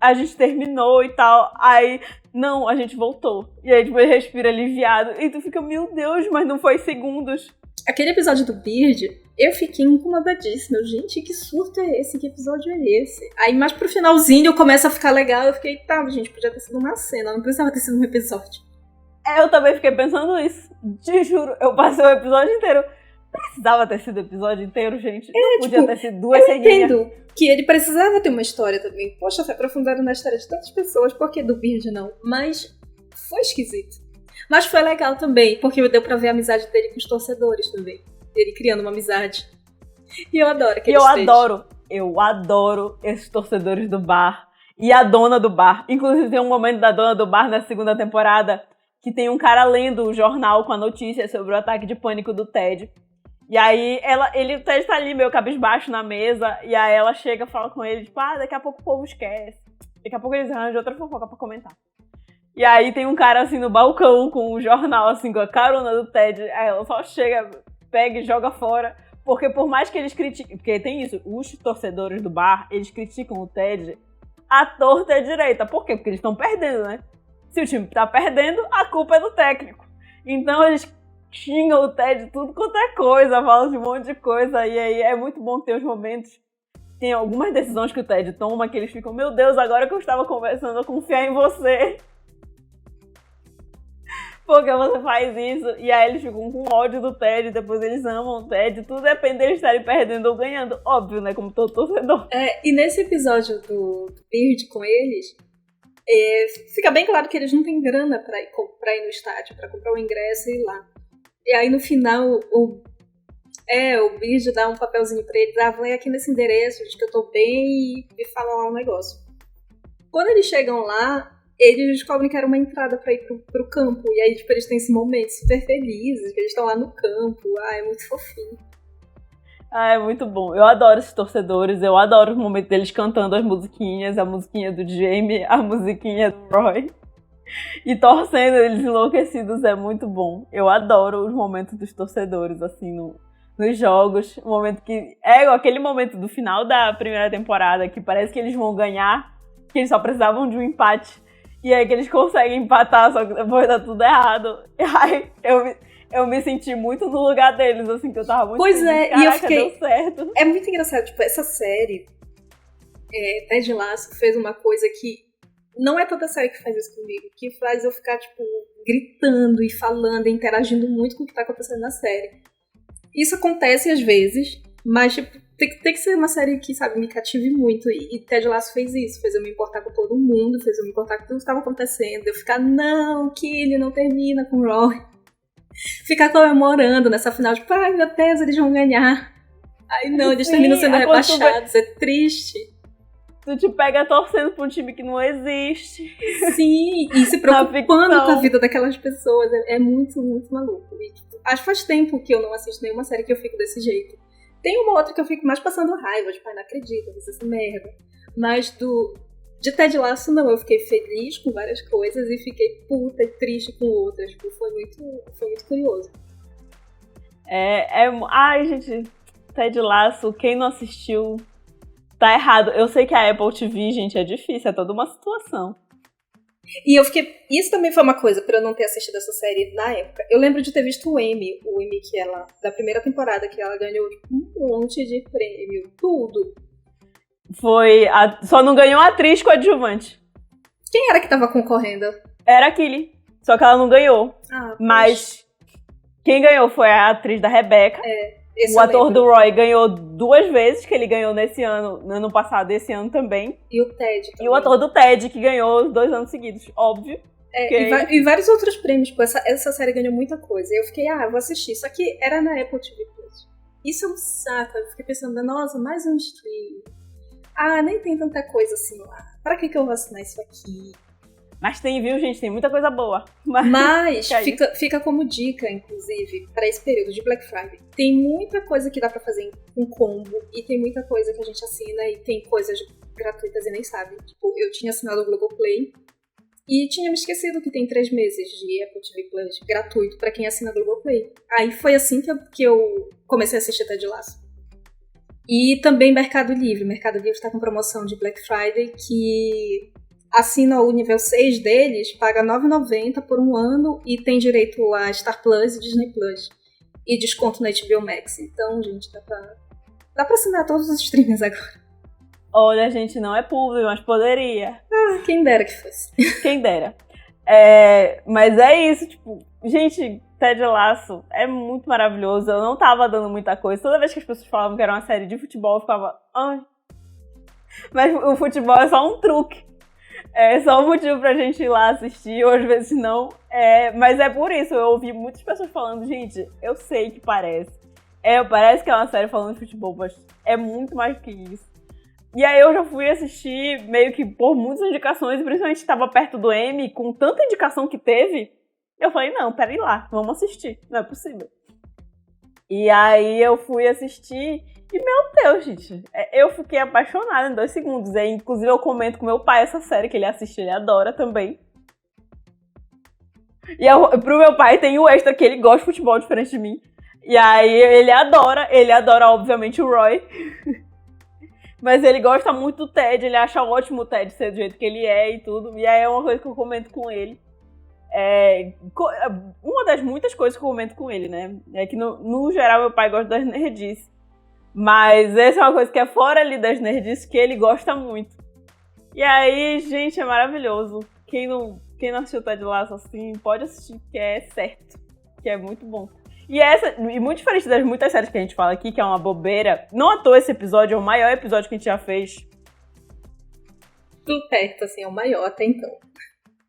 a gente terminou e tal, aí, não, a gente voltou. E aí, tipo, ele respira aliviado, e tu fica, meu Deus, mas não foi segundos. Aquele episódio do Beard, eu fiquei incomodadíssima. Gente, que surto é esse? Que episódio é esse? Aí, mais pro finalzinho, começa a ficar legal. Eu fiquei, tá, gente, podia ter sido uma cena. Não precisava ter sido um episódio. Eu também fiquei pensando isso. Te juro, eu passei o episódio inteiro. Precisava ter sido o episódio inteiro, gente. Não podia ter sido duas ceninhas. Eu entendo que ele precisava ter uma história também. Poxa, foi aprofundado na história de tantas pessoas. Por que do Beard não? Mas foi esquisito. Mas foi legal também, porque deu pra ver a amizade dele com os torcedores também. Ele criando uma amizade. E eu adoro aqueles três. Eu adoro esses torcedores do bar. E a dona do bar. Inclusive, tem um momento da dona do bar na segunda temporada que tem um cara lendo o jornal com a notícia sobre o ataque de pânico do Ted. E aí, o Ted tá ali meio cabisbaixo na mesa, e aí ela chega e fala com ele, tipo, daqui a pouco o povo esquece. Daqui a pouco eles arranjam outra fofoca pra comentar. E aí tem um cara, assim, no balcão com o jornal, assim, com a carona do Ted. Aí ela só chega, pega e joga fora. Porque por mais que eles critiquem... Porque tem isso, os torcedores do bar, eles criticam o Ted à torta e à direita. Por quê? Porque eles estão perdendo, né? Se o time tá perdendo, a culpa é do técnico. Então eles xingam o Ted tudo quanto é coisa, falam de um monte de coisa. E aí é muito bom que tem os momentos... Tem algumas decisões que o Ted toma que eles ficam, meu Deus, agora que eu estava começando a confiar em você. Porque você faz isso. E aí eles ficam com ódio do Ted, depois eles amam o Ted. Tudo depende deles estarem perdendo ou ganhando. Óbvio, né? Como todo torcedor. E nesse episódio do Beard com eles, fica bem claro que eles não têm grana pra ir no estádio, pra comprar o ingresso e ir lá. E aí no final, o Beard dá um papelzinho pra ele, vai aqui nesse endereço, diz que eu tô bem e me fala lá um negócio. Quando eles chegam lá, eles descobrem que era uma entrada pra ir pro campo. E aí, tipo, eles têm esse momento super felizes, que eles estão lá no campo. É muito fofinho. É muito bom. Eu adoro esses torcedores, eu adoro o momento deles cantando as musiquinhas, a musiquinha do Jamie, a musiquinha do Roy. E torcendo, eles enlouquecidos, é muito bom. Eu adoro os momentos dos torcedores, assim, nos jogos. O momento que... aquele momento do final da primeira temporada, que parece que eles vão ganhar, que eles só precisavam de um empate. E aí que eles conseguem empatar, só que depois dá tudo errado. E aí eu me senti muito no lugar deles, assim, que eu tava muito feliz. Caraca, e eu fiquei... deu certo. É muito engraçado, tipo, essa série, Ted Lasso fez uma coisa que não é toda série que faz isso comigo, que faz eu ficar, tipo, gritando e falando e interagindo muito com o que tá acontecendo na série. Isso acontece às vezes, mas, tipo, tem que ser uma série que, sabe, me cative muito. E Ted Lasso fez isso, fez eu me importar com todo mundo, fez eu me importar com tudo que estava acontecendo. Eu ficar, não, Killy não termina com o Roy. Ficar comemorando nessa final, tipo, ai meu Deus, eles vão ganhar. Ai não, eles terminam sendo rebaixados, é triste. Tu te pega torcendo pra um time que não existe. Sim, e se preocupando com a vida daquelas pessoas. É muito, muito maluco. E, tipo, acho que faz tempo que eu não assisto nenhuma série que eu fico desse jeito. Tem uma outra que eu fico mais passando raiva, tipo, não acredito, você essa merda. Mas de Ted Lasso, não, eu fiquei feliz com várias coisas e fiquei puta e triste com outras. Tipo, foi muito curioso. Ai, gente, Ted Lasso, quem não assistiu, tá errado. Eu sei que a Apple TV, gente, é difícil, é toda uma situação. E eu fiquei... Isso também foi uma coisa pra eu não ter assistido essa série na época. Eu lembro de ter visto o Emmy que ela... Da primeira temporada, que ela ganhou tipo, um monte de prêmio. Tudo. Só não ganhou a atriz coadjuvante. Quem era que tava concorrendo? Era a Killy. Só que ela não ganhou. Mas quem ganhou foi a atriz da Rebecca. O ator do Roy ganhou 2 vezes, que ele ganhou nesse ano, no ano passado e esse ano também. E o Ted também. E o ator do Ted, que ganhou 2 anos seguidos, óbvio. E vários outros prêmios. Tipo, essa série ganhou muita coisa. E eu fiquei, vou assistir. Só que era na Apple TV Plus. Isso é um saco. Eu fiquei pensando, nossa, mais um stream. Nem tem tanta coisa assim lá. Pra que eu vou assinar isso aqui? Mas tem, viu, gente? Tem muita coisa boa. Mas fica como dica, inclusive, para esse período de Black Friday. Tem muita coisa que dá pra fazer em combo. E tem muita coisa que a gente assina e tem coisas gratuitas e nem sabe. Tipo, eu tinha assinado o Globoplay e tinha me esquecido que tem 3 meses de Apple TV Plus gratuito pra quem assina o Globoplay. Aí foi assim que eu comecei a assistir Ted Lasso. E também Mercado Livre. Mercado Livre tá com promoção de Black Friday que... assina o nível 6 deles, paga R$ 9,90 por um ano e tem direito a Star Plus e Disney Plus. E desconto na HBO Max. Então, gente, dá pra assinar todos os streamers agora. Olha, gente, não é público, mas poderia. Quem dera que fosse. Quem dera. Mas é isso, tipo... Gente, Ted Lasso é muito maravilhoso. Eu não tava dando muita coisa. Toda vez que as pessoas falavam que era uma série de futebol, eu ficava... Mas o futebol é só um truque. É só um motivo pra gente ir lá assistir, ou às vezes não. Mas é por isso, eu ouvi muitas pessoas falando, gente, eu sei que parece. Parece que é uma série falando de futebol, mas é muito mais que isso. E aí eu já fui assistir meio que por muitas indicações, principalmente estava perto do Emmy, com tanta indicação que teve, eu falei, não, peraí lá, vamos assistir, não é possível. E aí eu fui assistir e, meu Deus, gente, eu fiquei apaixonada em 2 segundos. E aí, inclusive, eu comento com meu pai essa série, que ele assiste, ele adora também. E pro meu pai tem o extra, que ele gosta de futebol diferente de mim. E aí ele adora, obviamente, o Roy. Mas ele gosta muito do Ted, ele acha ótimo o Ted ser do jeito que ele é e tudo. E aí é uma coisa que eu comento com ele. Uma das muitas coisas que eu comento com ele, né? É que, no geral, meu pai gosta das nerdices. Mas essa é uma coisa que é fora ali das nerdices que ele gosta muito. E aí, gente, é maravilhoso. Quem não assistiu Ted Lasso assim, pode assistir, que é certo. Que é muito bom. E muito diferente das muitas séries que a gente fala aqui, que é uma bobeira. Não à toa esse episódio é o maior episódio que a gente já fez. Tudo perto, assim, é o maior até então.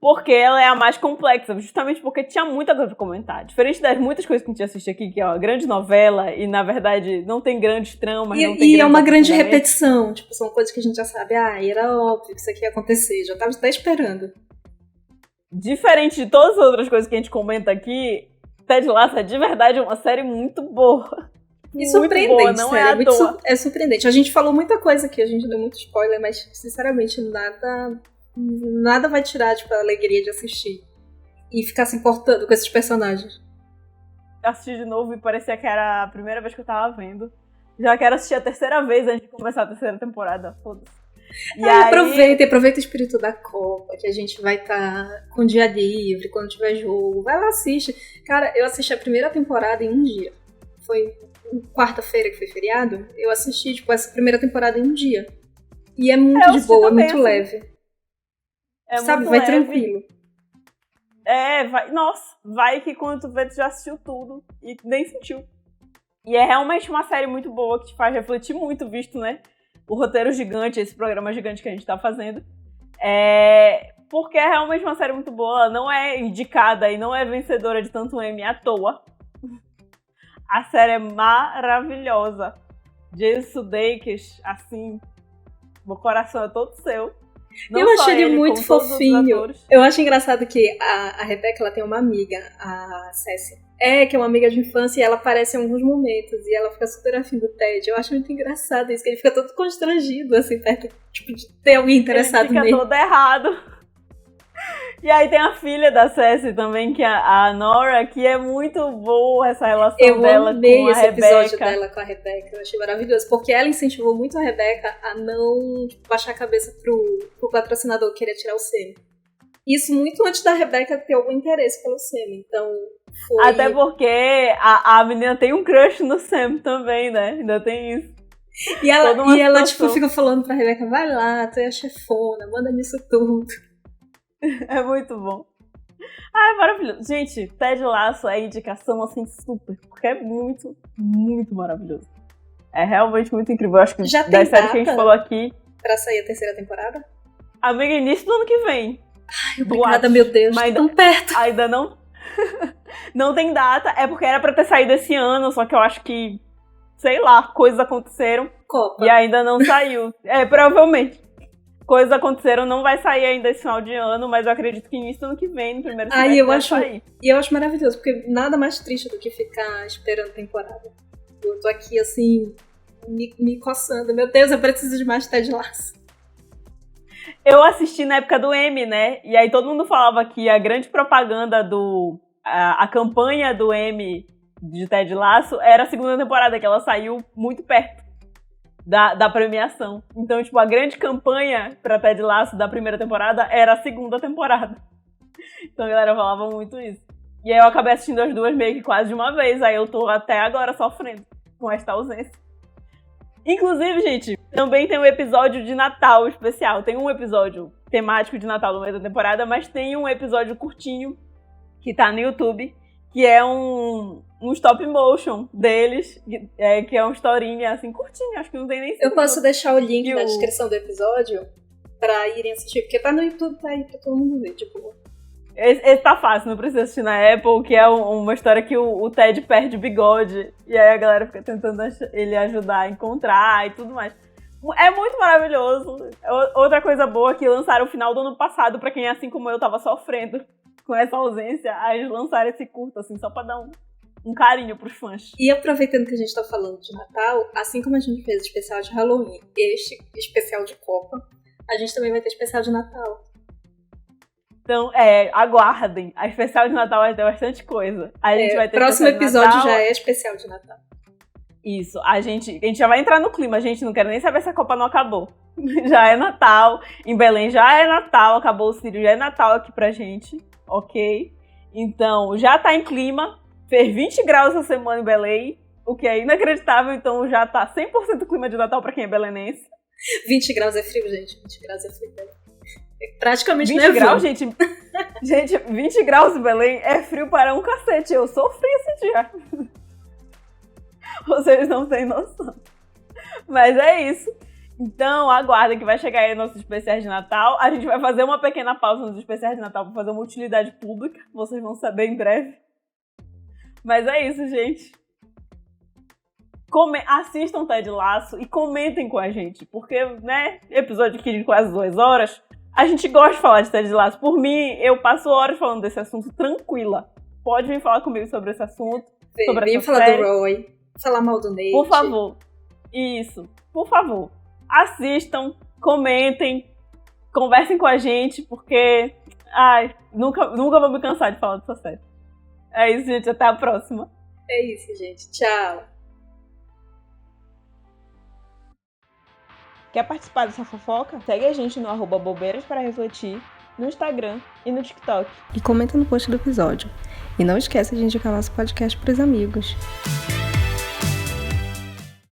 Porque ela é a mais complexa, justamente porque tinha muita coisa pra comentar. Diferente das muitas coisas que a gente assiste aqui, que é uma grande novela, e na verdade não tem grandes tramas, não tem. E é uma grande repetição, tipo, são coisas que a gente já sabe, era óbvio que isso aqui ia acontecer, já tava até esperando. Diferente de todas as outras coisas que a gente comenta aqui, Ted Lasso é de verdade uma série muito boa. E surpreendente, boa, não sério, é à toa. É surpreendente. A gente falou muita coisa aqui, a gente deu muito spoiler, mas sinceramente nada vai tirar, tipo, a alegria de assistir e ficar se importando com esses personagens. Assisti de novo e parecia que era a primeira vez que eu tava vendo. Já quero assistir a 3ª vez antes de começar a 3ª temporada. Foda-se. Aproveita o espírito da Copa, que a gente vai estar com dia livre, quando tiver jogo. Vai lá, assiste. Cara, eu assisti a 1ª temporada em um dia. Foi quarta-feira que foi feriado. Eu assisti, tipo, essa 1ª temporada em um dia. E é muito de boa, muito assim. Leve. Sabe, muito vai leve. Tranquilo. Vai. Nossa, vai que quando tu vê, tu já assistiu tudo e nem sentiu. E é realmente uma série muito boa, que te faz refletir muito, visto, né? O roteiro gigante, esse programa gigante que a gente tá fazendo. Porque é realmente uma série muito boa, ela não é indicada e não é vencedora de tanto Emmy à toa. A série é maravilhosa. Jason Sudeikis, assim, meu coração é todo seu. Não eu achei ele muito fofinho. Eu acho engraçado que a Rebecca, ela tem uma amiga, a Cécia. Que é uma amiga de infância e ela aparece em alguns momentos e ela fica super afim do Ted. Eu acho muito engraçado isso, que ele fica todo constrangido, assim, perto, tipo, de ter alguém interessado nele. Ele fica todo errado. E aí tem a filha da Cécia também, que é a Nora, que é muito boa essa relação dela com a Rebecca. Eu amei esse episódio dela com a Rebecca, eu achei maravilhoso, porque ela incentivou muito a Rebecca a não baixar a cabeça pro patrocinador que queria tirar o sêmen. Isso muito antes da Rebecca ter algum interesse pelo sêmen, então foi... Até porque a menina tem um crush no Sam também, né? Ainda tem isso. E ela tipo, fica falando pra Rebecca, vai lá, tu é a chefona, manda nisso tudo. É muito bom. É maravilhoso. Gente, Ted Lasso é indicação, assim, super. Porque é muito, muito maravilhoso. É realmente muito incrível. Eu acho que já das séries que a gente falou aqui... Pra sair a 3ª temporada? Amiga, início do ano que vem. Ai, obrigada, meu Deus. Mas tão perto. Ainda não... Não tem data. É porque era pra ter saído esse ano, só que eu acho que... Sei lá, coisas aconteceram. Copa. E ainda não saiu. Provavelmente. Coisas aconteceram, não vai sair ainda esse final de ano, mas eu acredito que início do ano que vem, no primeiro semestre, vai sair. E eu acho maravilhoso, porque nada mais triste do que ficar esperando temporada. Eu tô aqui, assim, me coçando. Meu Deus, eu preciso de mais Ted Lasso. Eu assisti na época do Emmy, né? E aí todo mundo falava que a grande propaganda a campanha do Emmy de Ted Lasso era a 2ª temporada, que ela saiu muito perto da premiação. Então, tipo, a grande campanha pra Ted Lasso da 1ª temporada era a 2ª temporada. Então a galera falava muito isso. E aí eu acabei assistindo as duas meio que quase de uma vez. Aí eu tô até agora sofrendo com esta ausência. Inclusive, gente, também tem um episódio de Natal especial. Tem um episódio temático de Natal no meio da temporada, mas tem um episódio curtinho que tá no YouTube, que é um stop motion deles, que é uma historinha assim, curtinha, acho que não tem nem... Eu posso deixar o link na descrição do episódio pra irem assistir, porque tá no YouTube, tá aí pra todo mundo ver, tipo... Esse tá fácil, não precisa assistir na Apple, que é uma história que o Ted perde o bigode, e aí a galera fica tentando ele ajudar a encontrar e tudo mais. É muito maravilhoso. Outra coisa boa que lançaram no final do ano passado, pra quem, assim como eu, tava sofrendo com essa ausência, eles lançaram esse curto, assim, só pra dar um carinho pros fãs. E aproveitando que a gente tá falando de Natal, assim como a gente fez o especial de Halloween e este especial de Copa, a gente também vai ter especial de Natal. Então, aguardem. A especial de Natal vai ter bastante coisa. A gente vai ter próximo episódio já é especial de Natal. Isso. A gente já vai entrar no clima. A gente não quer nem saber se a Copa não acabou. Já é Natal. Em Belém já é Natal. Acabou o Círio, já é Natal aqui pra gente. Ok? Então, já tá em clima. Fez 20 graus essa semana em Belém. O que é inacreditável. Então, já tá 100% clima de Natal pra quem é belenense. 20 graus é frio, gente. 20 graus é frio, Belém. Praticamente 20 graus, gente. Gente, 20 graus em Belém é frio para um cacete. Eu sofri esse dia. Vocês não têm noção. Mas é isso. Então, aguardem que vai chegar aí nossos especiais de Natal. A gente vai fazer uma pequena pausa nos especiais de Natal para fazer uma utilidade pública. Vocês vão saber em breve. Mas é isso, gente. Assistam Ted Lasso e comentem com a gente. Porque, né, episódio aqui de quase 2 horas... A gente gosta de falar de Ted Lasso. Por mim, eu passo horas falando desse assunto tranquila. Pode vir falar comigo sobre esse assunto. Vem falar série. Do Roy. Falar mal do Nate. Por favor. Isso. Por favor. Assistam, comentem, conversem com a gente, porque... nunca vou me cansar de falar dessa série. É isso, gente. Até a próxima. É isso, gente. Tchau. Quer participar dessa fofoca? Segue a gente no @bobeiraspararefletir, no Instagram e no TikTok. E comenta no post do episódio. E não esqueça de indicar nosso podcast pros amigos.